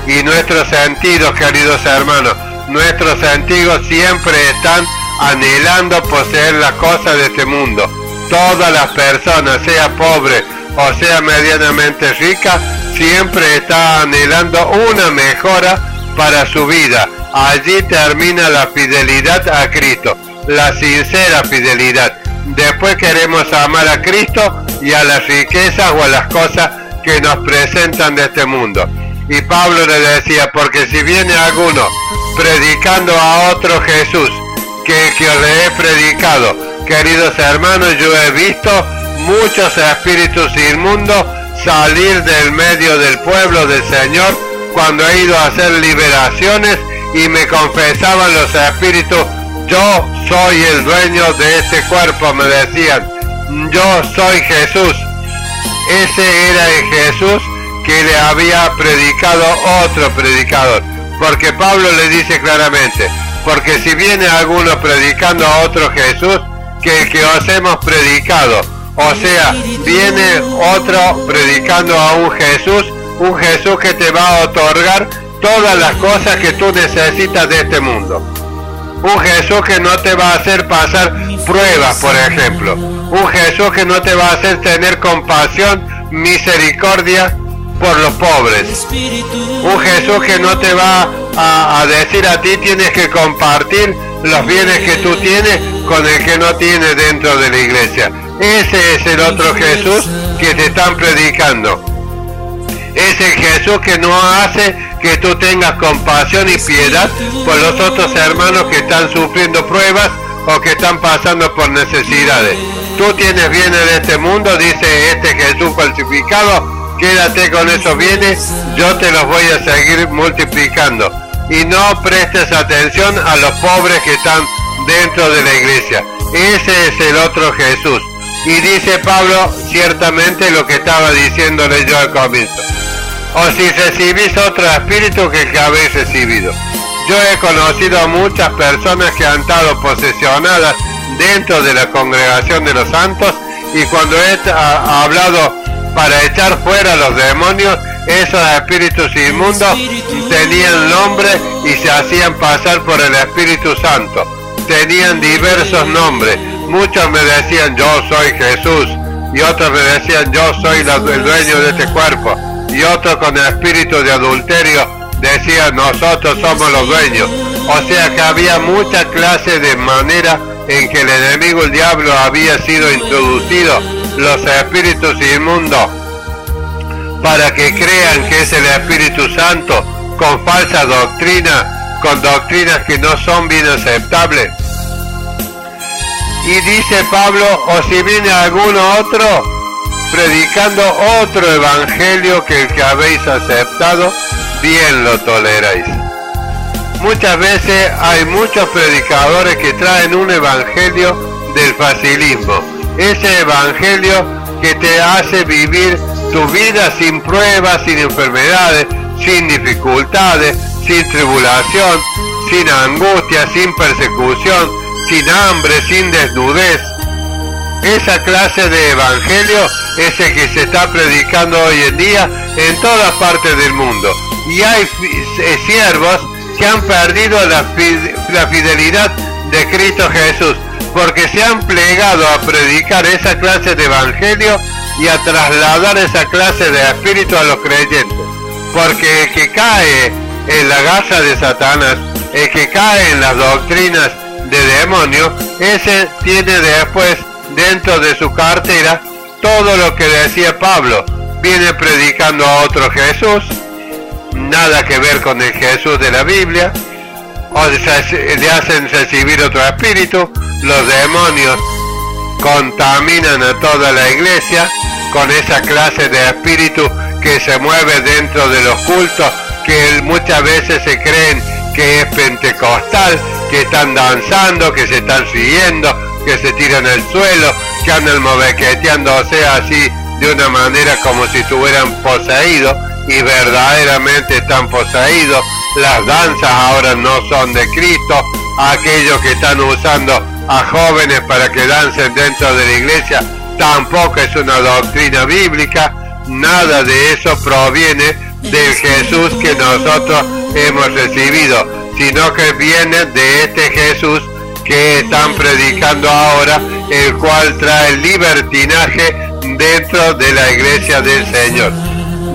Y nuestros sentidos, queridos hermanos, nuestros sentidos siempre están anhelando poseer las cosas de este mundo. Todas las personas, sea pobre o sea medianamente rica, siempre está anhelando una mejora para su vida. Allí termina la fidelidad a Cristo, la sincera fidelidad. Después queremos amar a Cristo y a las riquezas o a las cosas que nos presentan de este mundo. Y Pablo le decía, porque si viene alguno predicando a otro Jesús que le he predicado, queridos hermanos, yo he visto muchos espíritus inmundos salir del medio del pueblo del Señor cuando he ido a hacer liberaciones y me confesaban los espíritus, yo soy el dueño de este cuerpo, me decían, yo soy Jesús. Ese era el Jesús que le había predicado otro predicador, porque Pablo le dice claramente, porque si viene alguno predicando a otro Jesús que el que os hemos predicado, o sea, viene otro predicando a un Jesús que te va a otorgar todas las cosas que tú necesitas de este mundo. Un Jesús que no te va a hacer pasar pruebas, por ejemplo. Un Jesús que no te va a hacer tener compasión, misericordia por los pobres. Un Jesús que no te va a decir a ti tienes que compartir los bienes que tú tienes con el que no tiene dentro de la iglesia. Ese es el otro Jesús que te están predicando. Es el Jesús que no hace que tú tengas compasión y piedad por los otros hermanos que están sufriendo pruebas o que están pasando por necesidades. Tú tienes bienes de este mundo, dice este Jesús falsificado, quédate con esos bienes, yo te los voy a seguir multiplicando. Y no prestes atención a los pobres que están dentro de la iglesia. Ese es el otro Jesús. Y dice Pablo ciertamente lo que estaba diciéndole yo al comienzo. O si recibís otro espíritu que el que habéis recibido. Yo he conocido a muchas personas que han estado posesionadas dentro de la congregación de los santos, y cuando he hablado para echar fuera a los demonios, esos espíritus inmundos tenían nombre y se hacían pasar por el Espíritu Santo. Tenían diversos nombres. Muchos me decían yo soy Jesús, y otros me decían yo soy el dueño de este cuerpo, y otros con el espíritu de adulterio decían nosotros somos los dueños. O sea que había mucha clase de manera en que el enemigo, el diablo, había sido introducido los espíritus inmundos para que crean que es el Espíritu Santo, con falsa doctrina, con doctrinas que no son bien aceptables. Y dice Pablo, o si viene alguno otro predicando otro evangelio que el que habéis aceptado, bien lo toleráis. Muchas veces hay muchos predicadores que traen un evangelio del facilismo, ese evangelio que te hace vivir tu vida sin pruebas, sin enfermedades, sin dificultades, sin tribulación, sin angustia, sin persecución, sin hambre, sin desnudez. Esa clase de evangelio es el que se está predicando hoy en día en todas partes del mundo. Y hay siervos que han perdido la fidelidad de Cristo Jesús, porque se han plegado a predicar esa clase de evangelio y a trasladar esa clase de espíritu a los creyentes. Porque el que cae en la garra de Satanás, el que cae en las doctrinas de demonios, ese tiene después dentro de su cartera todo lo que decía Pablo. Viene predicando a otro Jesús, nada que ver con el Jesús de la Biblia, o le hacen recibir otro espíritu. Los demonios contaminan a toda la iglesia con esa clase de espíritu que se mueve dentro de los cultos, que muchas veces se creen que es pentecostal, que están danzando, que se están riendo, que se tiran al suelo, que andan movequeteándose así de una manera como si estuvieran poseídos, y verdaderamente están poseídos. Las danzas ahora no son de Cristo. Aquellos que están usando a jóvenes para que dancen dentro de la iglesia tampoco es una doctrina bíblica. Nada de eso proviene del Jesús que nosotros hemos recibido, sino que viene de este Jesús que están predicando ahora, el cual trae libertinaje dentro de la iglesia del Señor.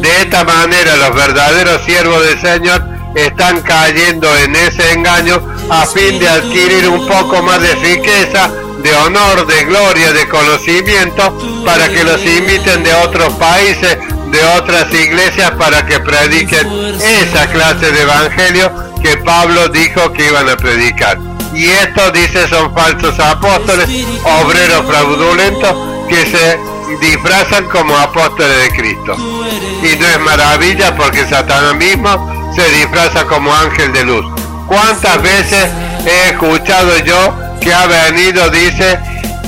De esta manera los verdaderos siervos del Señor están cayendo en ese engaño a fin de adquirir un poco más de riqueza, de honor, de gloria, de conocimiento, para que los inviten de otros países, de otras iglesias, para que prediquen esa clase de evangelio que Pablo dijo que iban a predicar. Y esto, dice, son falsos apóstoles, obreros fraudulentos que se disfrazan como apóstoles de Cristo. Y no es maravilla, porque Satanás mismo se disfraza como ángel de luz. ¿Cuántas veces he escuchado yo que ha venido, dice,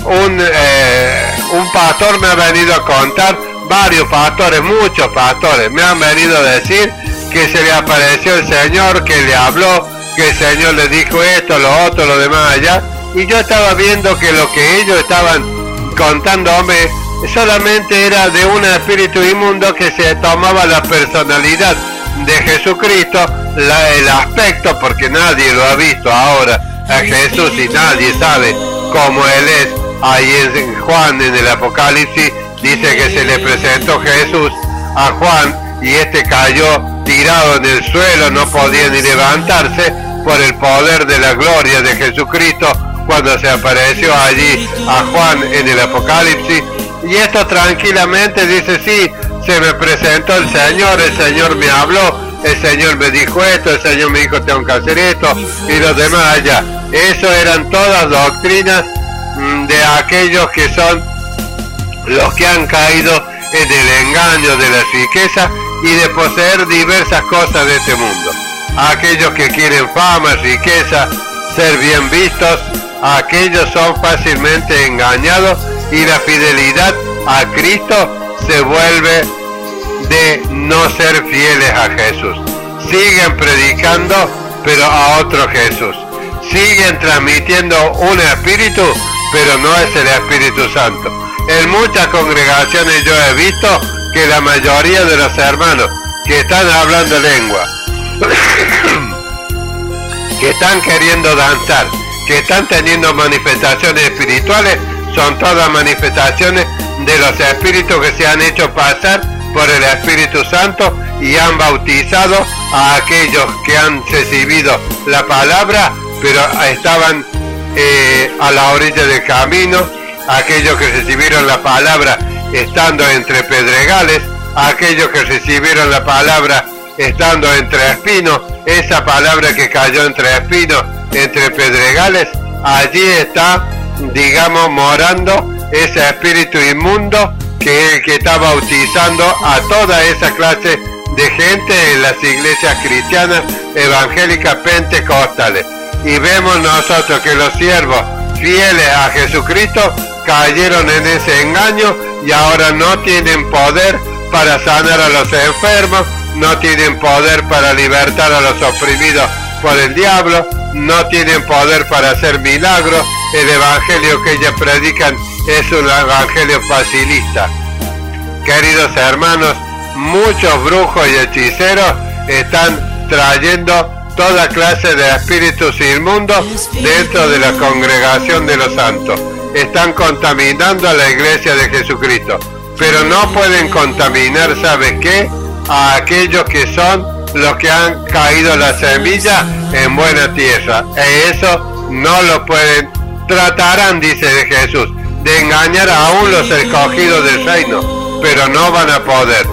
un pastor me ha venido a contar, varios pastores, muchos pastores, me han venido a decir que se le apareció el Señor, que le habló, que el Señor le dijo esto, lo otro, lo demás allá, y yo estaba viendo que lo que ellos estaban contando, hombre, solamente era de un espíritu inmundo que se tomaba la personalidad de Jesucristo, el aspecto, porque nadie lo ha visto ahora a Jesús y nadie sabe cómo Él es. Ahí en Juan, en el Apocalipsis, dice que se le presentó Jesús a Juan y este cayó tirado en el suelo, no podía ni levantarse por el poder de la gloria de Jesucristo cuando se apareció allí a Juan en el Apocalipsis. Y esto tranquilamente dice, sí, se me presentó el Señor me habló, el Señor me dijo esto, el Señor me dijo tengo que hacer esto y los demás allá. Eso eran todas doctrinas de aquellos que son los que han caído en el engaño de la riqueza y de poseer diversas cosas de este mundo. Aquellos que quieren fama, riqueza, ser bien vistos, aquellos son fácilmente engañados y la fidelidad a Cristo se vuelve de no ser fieles a Jesús. Siguen predicando, pero a otro Jesús. Siguen transmitiendo un espíritu, pero no es el Espíritu Santo. En muchas congregaciones yo he visto que la mayoría de los hermanos que están hablando lengua, que están queriendo danzar, que están teniendo manifestaciones espirituales, son todas manifestaciones de los espíritus que se han hecho pasar por el Espíritu Santo y han bautizado a aquellos que han recibido la palabra, pero estaban a la orilla del camino, aquellos que recibieron la palabra estando entre pedregales, aquellos que recibieron la palabra estando entre espinos, esa palabra que cayó entre espinos, entre pedregales, allí está, digamos, morando ese espíritu inmundo que es el que está bautizando a toda esa clase de gente en las iglesias cristianas evangélicas pentecostales. Y vemos nosotros que los siervos fieles a Jesucristo cayeron en ese engaño y ahora no tienen poder para sanar a los enfermos, no tienen poder para libertar a los oprimidos por el diablo, no tienen poder para hacer milagros. El evangelio que ellos predican es un evangelio facilista. Queridos hermanos, muchos brujos y hechiceros están trayendo toda clase de espíritus inmundos dentro de la congregación de los santos. Están contaminando a la iglesia de Jesucristo, pero no pueden contaminar, ¿sabe qué? A aquellos que son los que han caído la semilla en buena tierra. Eso no lo pueden. Tratarán, dice de Jesús, de engañar aún los escogidos del reino, pero no van a poder.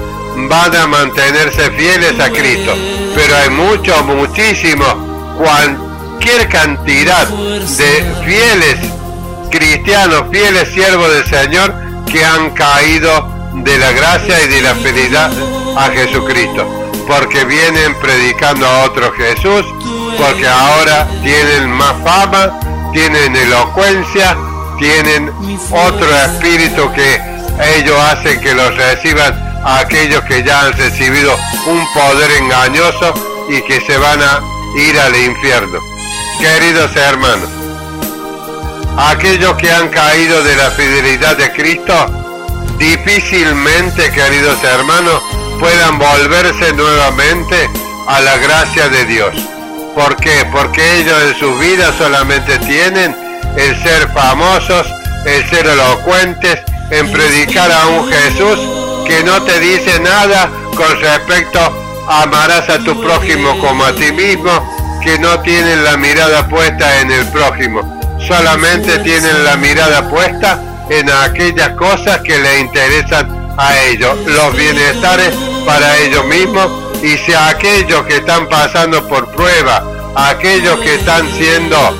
Van a mantenerse fieles a Cristo, pero hay muchísimo, cualquier cantidad de fieles cristianos, fieles siervos del Señor que han caído de la gracia y de la fidelidad a Jesucristo, porque vienen predicando a otro Jesús, porque ahora tienen más fama, tienen elocuencia, tienen otro espíritu que ellos hacen que los reciban a aquellos que ya han recibido un poder engañoso y que se van a ir al infierno. Queridos hermanos, aquellos que han caído de la fidelidad de Cristo, difícilmente, queridos hermanos, puedan volverse nuevamente a la gracia de Dios. ¿Por qué? Porque ellos en sus vidas solamente tienen el ser famosos, el ser elocuentes, en predicar a un Jesús que no te dice nada con respecto a amarás a tu prójimo como a ti mismo, que no tienen la mirada puesta en el prójimo, solamente tienen la mirada puesta en aquellas cosas que le interesan a ellos, los bienestares para ellos mismos. Y si aquellos que están pasando por prueba, aquellos que están siendo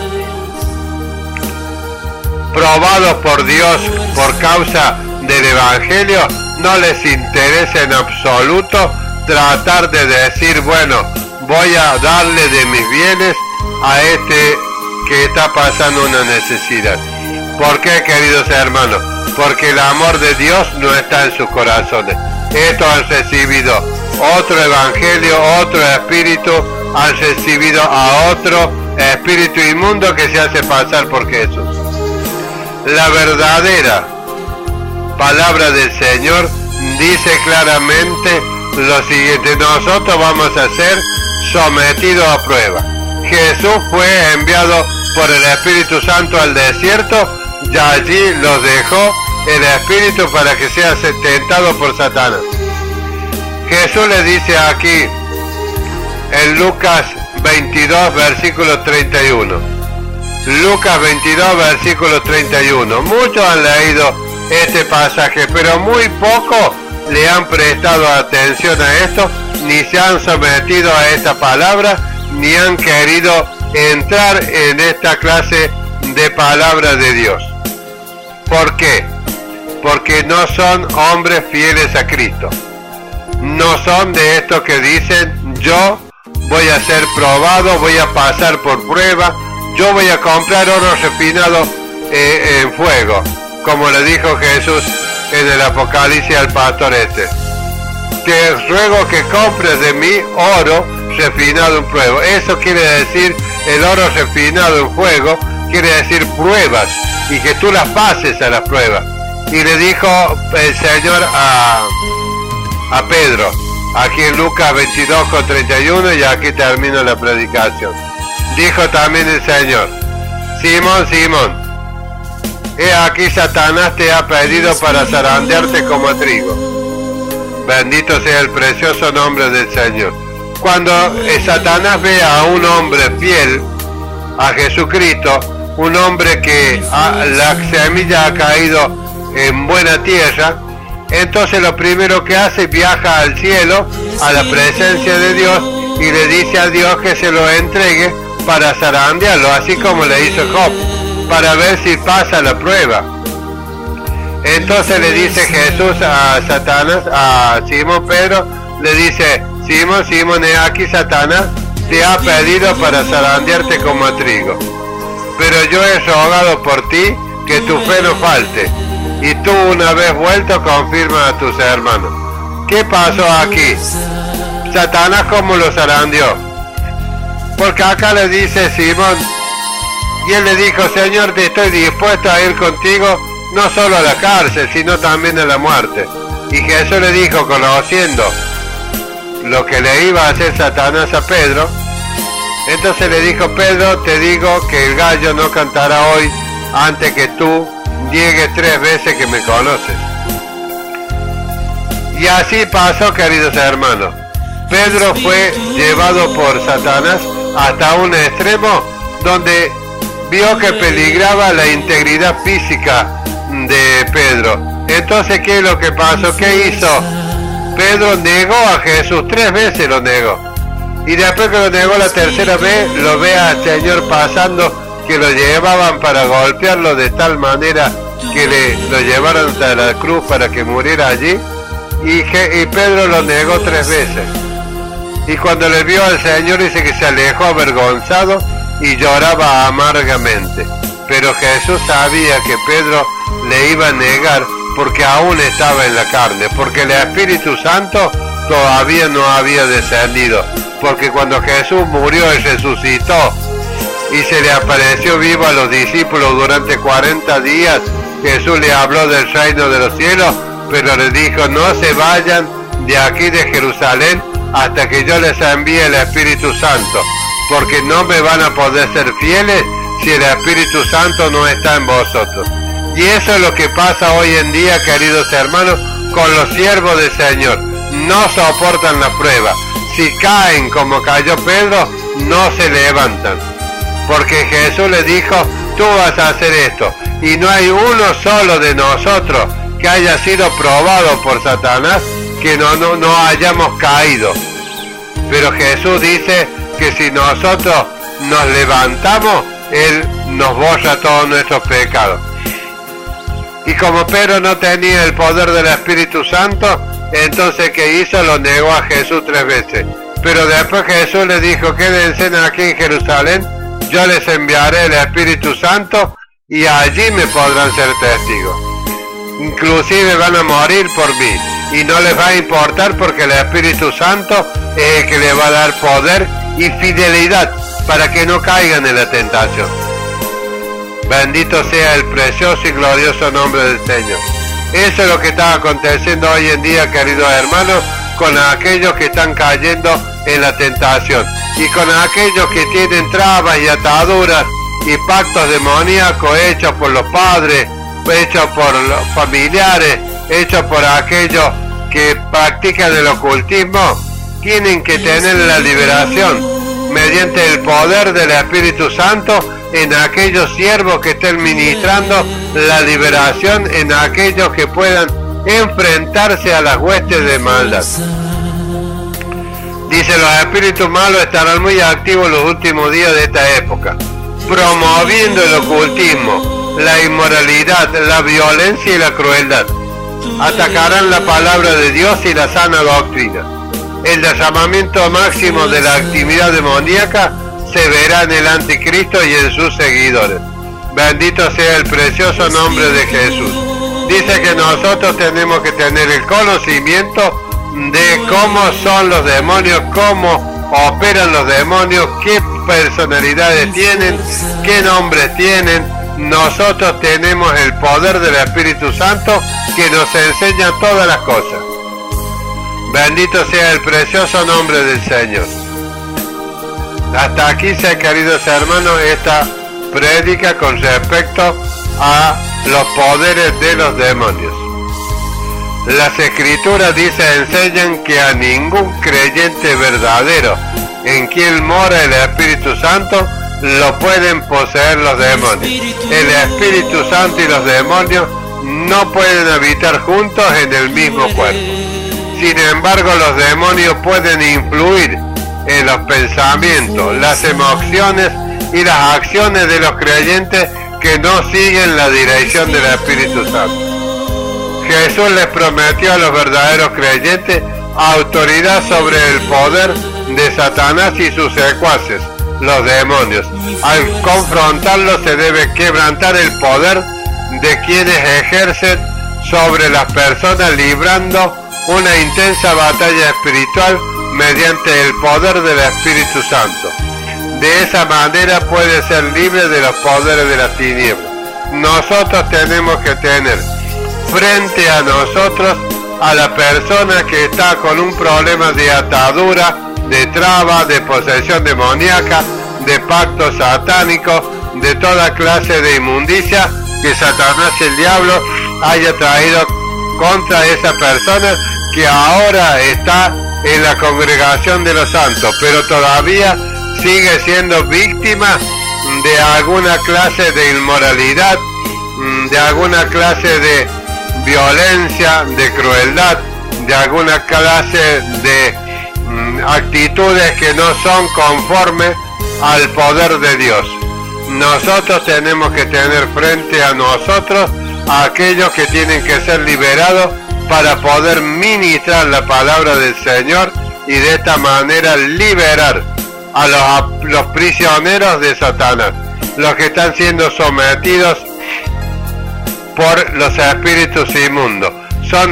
probados por Dios por causa del Evangelio, no les interesa en absoluto tratar de decir, bueno, voy a darle de mis bienes a este que está pasando una necesidad. ¿Por qué, queridos hermanos? Porque el amor de Dios no está en sus corazones. Estos han recibido otro evangelio, otro espíritu, han recibido a otro espíritu inmundo que se hace pasar por Jesús. La verdadera palabra del Señor dice claramente lo siguiente: nosotros vamos a ser sometidos a prueba. Jesús fue enviado por el Espíritu Santo al desierto y allí los dejó el Espíritu para que sea tentado por Satanás. Jesús le dice aquí en Lucas 22 versículo 31. Lucas 22 versículo 31. Muchos han leído este pasaje, pero muy poco le han prestado atención a esto, ni se han sometido a esta palabra, ni han querido entrar en esta clase de palabra de Dios. ¿Por qué? Porque no son hombres fieles a Cristo. No son de estos que dicen, yo voy a ser probado, voy a pasar por prueba, yo voy a comprar oro refinado en fuego, como le dijo Jesús en el Apocalipsis al pastor este. Te ruego que compres de mí oro refinado en fuego. Eso quiere decir, el oro refinado en fuego quiere decir pruebas, y que tú las pases a las pruebas. Y le dijo el Señor a Pedro, aquí en Lucas 22:31, y aquí termina la predicación. Dijo también el Señor, Simón, Simón, he aquí Satanás te ha pedido para zarandearte como trigo. Bendito sea el precioso nombre del Señor. Cuando Satanás ve a un hombre fiel a Jesucristo, un hombre que la semilla ha caído en buena tierra, entonces lo primero que hace, viaja al cielo, a la presencia de Dios, y le dice a Dios que se lo entregue para zarandearlo, así como le hizo Job, para ver si pasa la prueba. Entonces le dice Jesús a Satanás, a Simón Pedro, le dice, Simón, Simón, he aquí Satanás te ha pedido para zarandearte como a trigo. Pero yo he rogado por ti que tu fe no falte, y tú una vez vuelto confirma a tus hermanos. ¿Qué pasó aquí? Satanás cómo lo zarandeó. Porque acá le dice Simón, y él le dijo, Señor, te estoy dispuesto a ir contigo, no solo a la cárcel, sino también a la muerte. Y Jesús le dijo, conociendo lo que le iba a hacer Satanás a Pedro, entonces le dijo, Pedro, te digo que el gallo no cantará hoy antes que tú niegues 3 veces que me conoces. Y así pasó, queridos hermanos. Pedro fue llevado por Satanás hasta un extremo donde vio que peligraba la integridad física de Pedro. Entonces, ¿qué es lo que pasó? ¿Qué hizo? Pedro negó a Jesús, 3 veces lo negó. Y después que lo negó la tercera vez, lo ve al Señor pasando, que lo llevaban para golpearlo de tal manera que lo llevaron hasta la cruz para que muriera allí. Y Pedro lo negó 3 veces. Y cuando le vio al Señor, dice que se alejó avergonzado y lloraba amargamente. Pero Jesús sabía que Pedro le iba a negar porque aún estaba en la carne, porque el Espíritu Santo todavía no había descendido, porque cuando Jesús murió y resucitó y se le apareció vivo a los discípulos durante 40 días, Jesús le habló del reino de los cielos, pero les dijo, no se vayan de aquí de Jerusalén hasta que yo les envíe el Espíritu Santo, porque no me van a poder ser fieles si el Espíritu Santo no está en vosotros. Y eso es lo que pasa hoy en día, queridos hermanos, con los siervos del Señor. No soportan la prueba. Si caen como cayó Pedro, no se levantan. Porque Jesús les dijo, tú vas a hacer esto. Y no hay uno solo de nosotros que haya sido probado por Satanás que no hayamos caído. Pero Jesús dice que si nosotros nos levantamos, Él nos borra todos nuestros pecados. Y como Pedro no tenía el poder del Espíritu Santo, entonces ¿qué hizo? Lo negó a Jesús 3 veces. Pero después Jesús les dijo, quédense aquí en Jerusalén, yo les enviaré el Espíritu Santo y allí me podrán ser testigos. Inclusive van a morir por mí y no les va a importar porque el Espíritu Santo es el que les va a dar poder y fidelidad para que no caigan en la tentación. Bendito sea el precioso y glorioso nombre del Señor. Eso es lo que está aconteciendo hoy en día, queridos hermanos, con aquellos que están cayendo en la tentación y con aquellos que tienen trabas y ataduras y pactos demoníacos hechos por los padres, hechos por los familiares, hechos por aquellos que practican el ocultismo. Tienen que tener la liberación mediante el poder del Espíritu Santo en aquellos siervos que estén ministrando la liberación, en aquellos que puedan enfrentarse a las huestes de maldad. Dice, los espíritus malos estarán muy activos en los últimos días de esta época, promoviendo el ocultismo, la inmoralidad, la violencia y la crueldad. Atacarán la palabra de Dios y la sana doctrina. El derramamiento máximo de la actividad demoníaca se verá en el anticristo y en sus seguidores. Bendito sea el precioso nombre de Jesús. Dice que nosotros tenemos que tener el conocimiento de cómo son los demonios, cómo operan los demonios, qué personalidades tienen, qué nombres tienen. Nosotros tenemos el poder del Espíritu Santo que nos enseña todas las cosas. Bendito sea el precioso nombre del Señor. Hasta aquí, queridos hermanos, esta prédica con respecto a los poderes de los demonios. Las Escrituras enseñan que a ningún creyente verdadero en quien mora el Espíritu Santo lo pueden poseer los demonios. El Espíritu Santo y los demonios no pueden habitar juntos en el mismo cuerpo. Sin embargo, los demonios pueden influir en los pensamientos, las emociones y las acciones de los creyentes que no siguen la dirección del Espíritu Santo. Jesús les prometió a los verdaderos creyentes autoridad sobre el poder de Satanás y sus secuaces, los demonios. Al confrontarlos se debe quebrantar el poder de quienes ejercen sobre las personas, librando una intensa batalla espiritual mediante el poder del Espíritu Santo. De esa manera puede ser libre de los poderes de las tinieblas. Nosotros tenemos que tener frente a nosotros a la persona que está con un problema de atadura, de traba, de posesión demoníaca, de pacto satánico, de toda clase de inmundicia que Satanás, el diablo, haya traído contra esa persona que ahora está en la congregación de los santos, pero todavía sigue siendo víctima de alguna clase de inmoralidad, de alguna clase de violencia, de crueldad, de alguna clase de actitudes que no son conformes al poder de Dios. Nosotros tenemos que tener frente a nosotros a aquellos que tienen que ser liberados para poder ministrar la palabra del Señor y de esta manera liberar a los prisioneros de Satanás, los que están siendo sometidos por los espíritus inmundos, son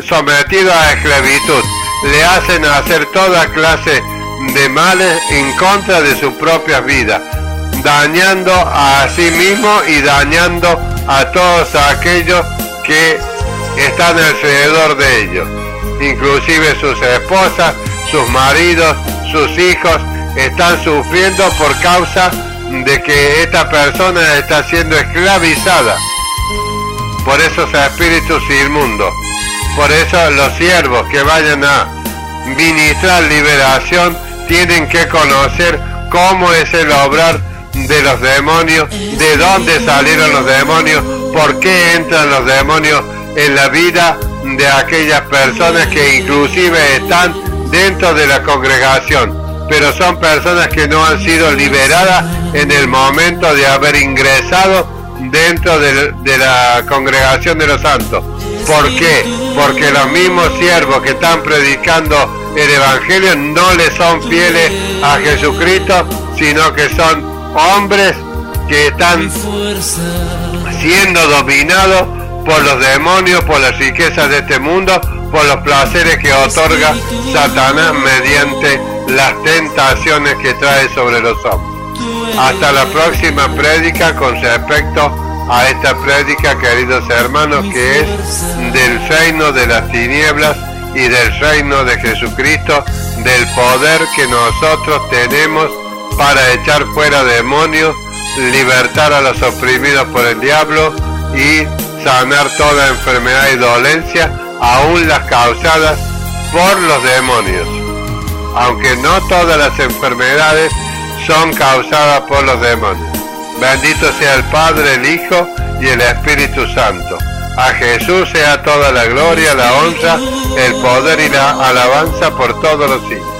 sometidos a esclavitud, le hacen hacer toda clase de males en contra de sus propias vidas, dañando a sí mismos y dañando a todos aquellos que están alrededor de ellos, inclusive sus esposas, sus maridos, sus hijos están sufriendo por causa de que esta persona está siendo esclavizada por esos espíritus inmundos. Por eso los siervos que vayan a ministrar liberación tienen que conocer cómo es el obrar de los demonios, de dónde salieron los demonios, por qué entran los demonios en la vida de aquellas personas que inclusive están dentro de la congregación, pero son personas que no han sido liberadas en el momento de haber ingresado dentro de la congregación de los santos. ¿Por qué? Porque los mismos siervos que están predicando el Evangelio no le son fieles a Jesucristo, sino que son hombres que están siendo dominados por los demonios, por las riquezas de este mundo, por los placeres que otorga Satanás mediante las tentaciones que trae sobre los hombres. Hasta la próxima prédica con respecto a esta prédica, queridos hermanos, que es del reino de las tinieblas y del reino de Jesucristo, del poder que nosotros tenemos para echar fuera demonios, libertar a los oprimidos por el diablo y sanar toda enfermedad y dolencia, aún las causadas por los demonios, aunque no todas las enfermedades son causadas por los demonios. Bendito sea el Padre, el Hijo y el Espíritu Santo. A Jesús sea toda la gloria, la honra, el poder y la alabanza por todos los siglos.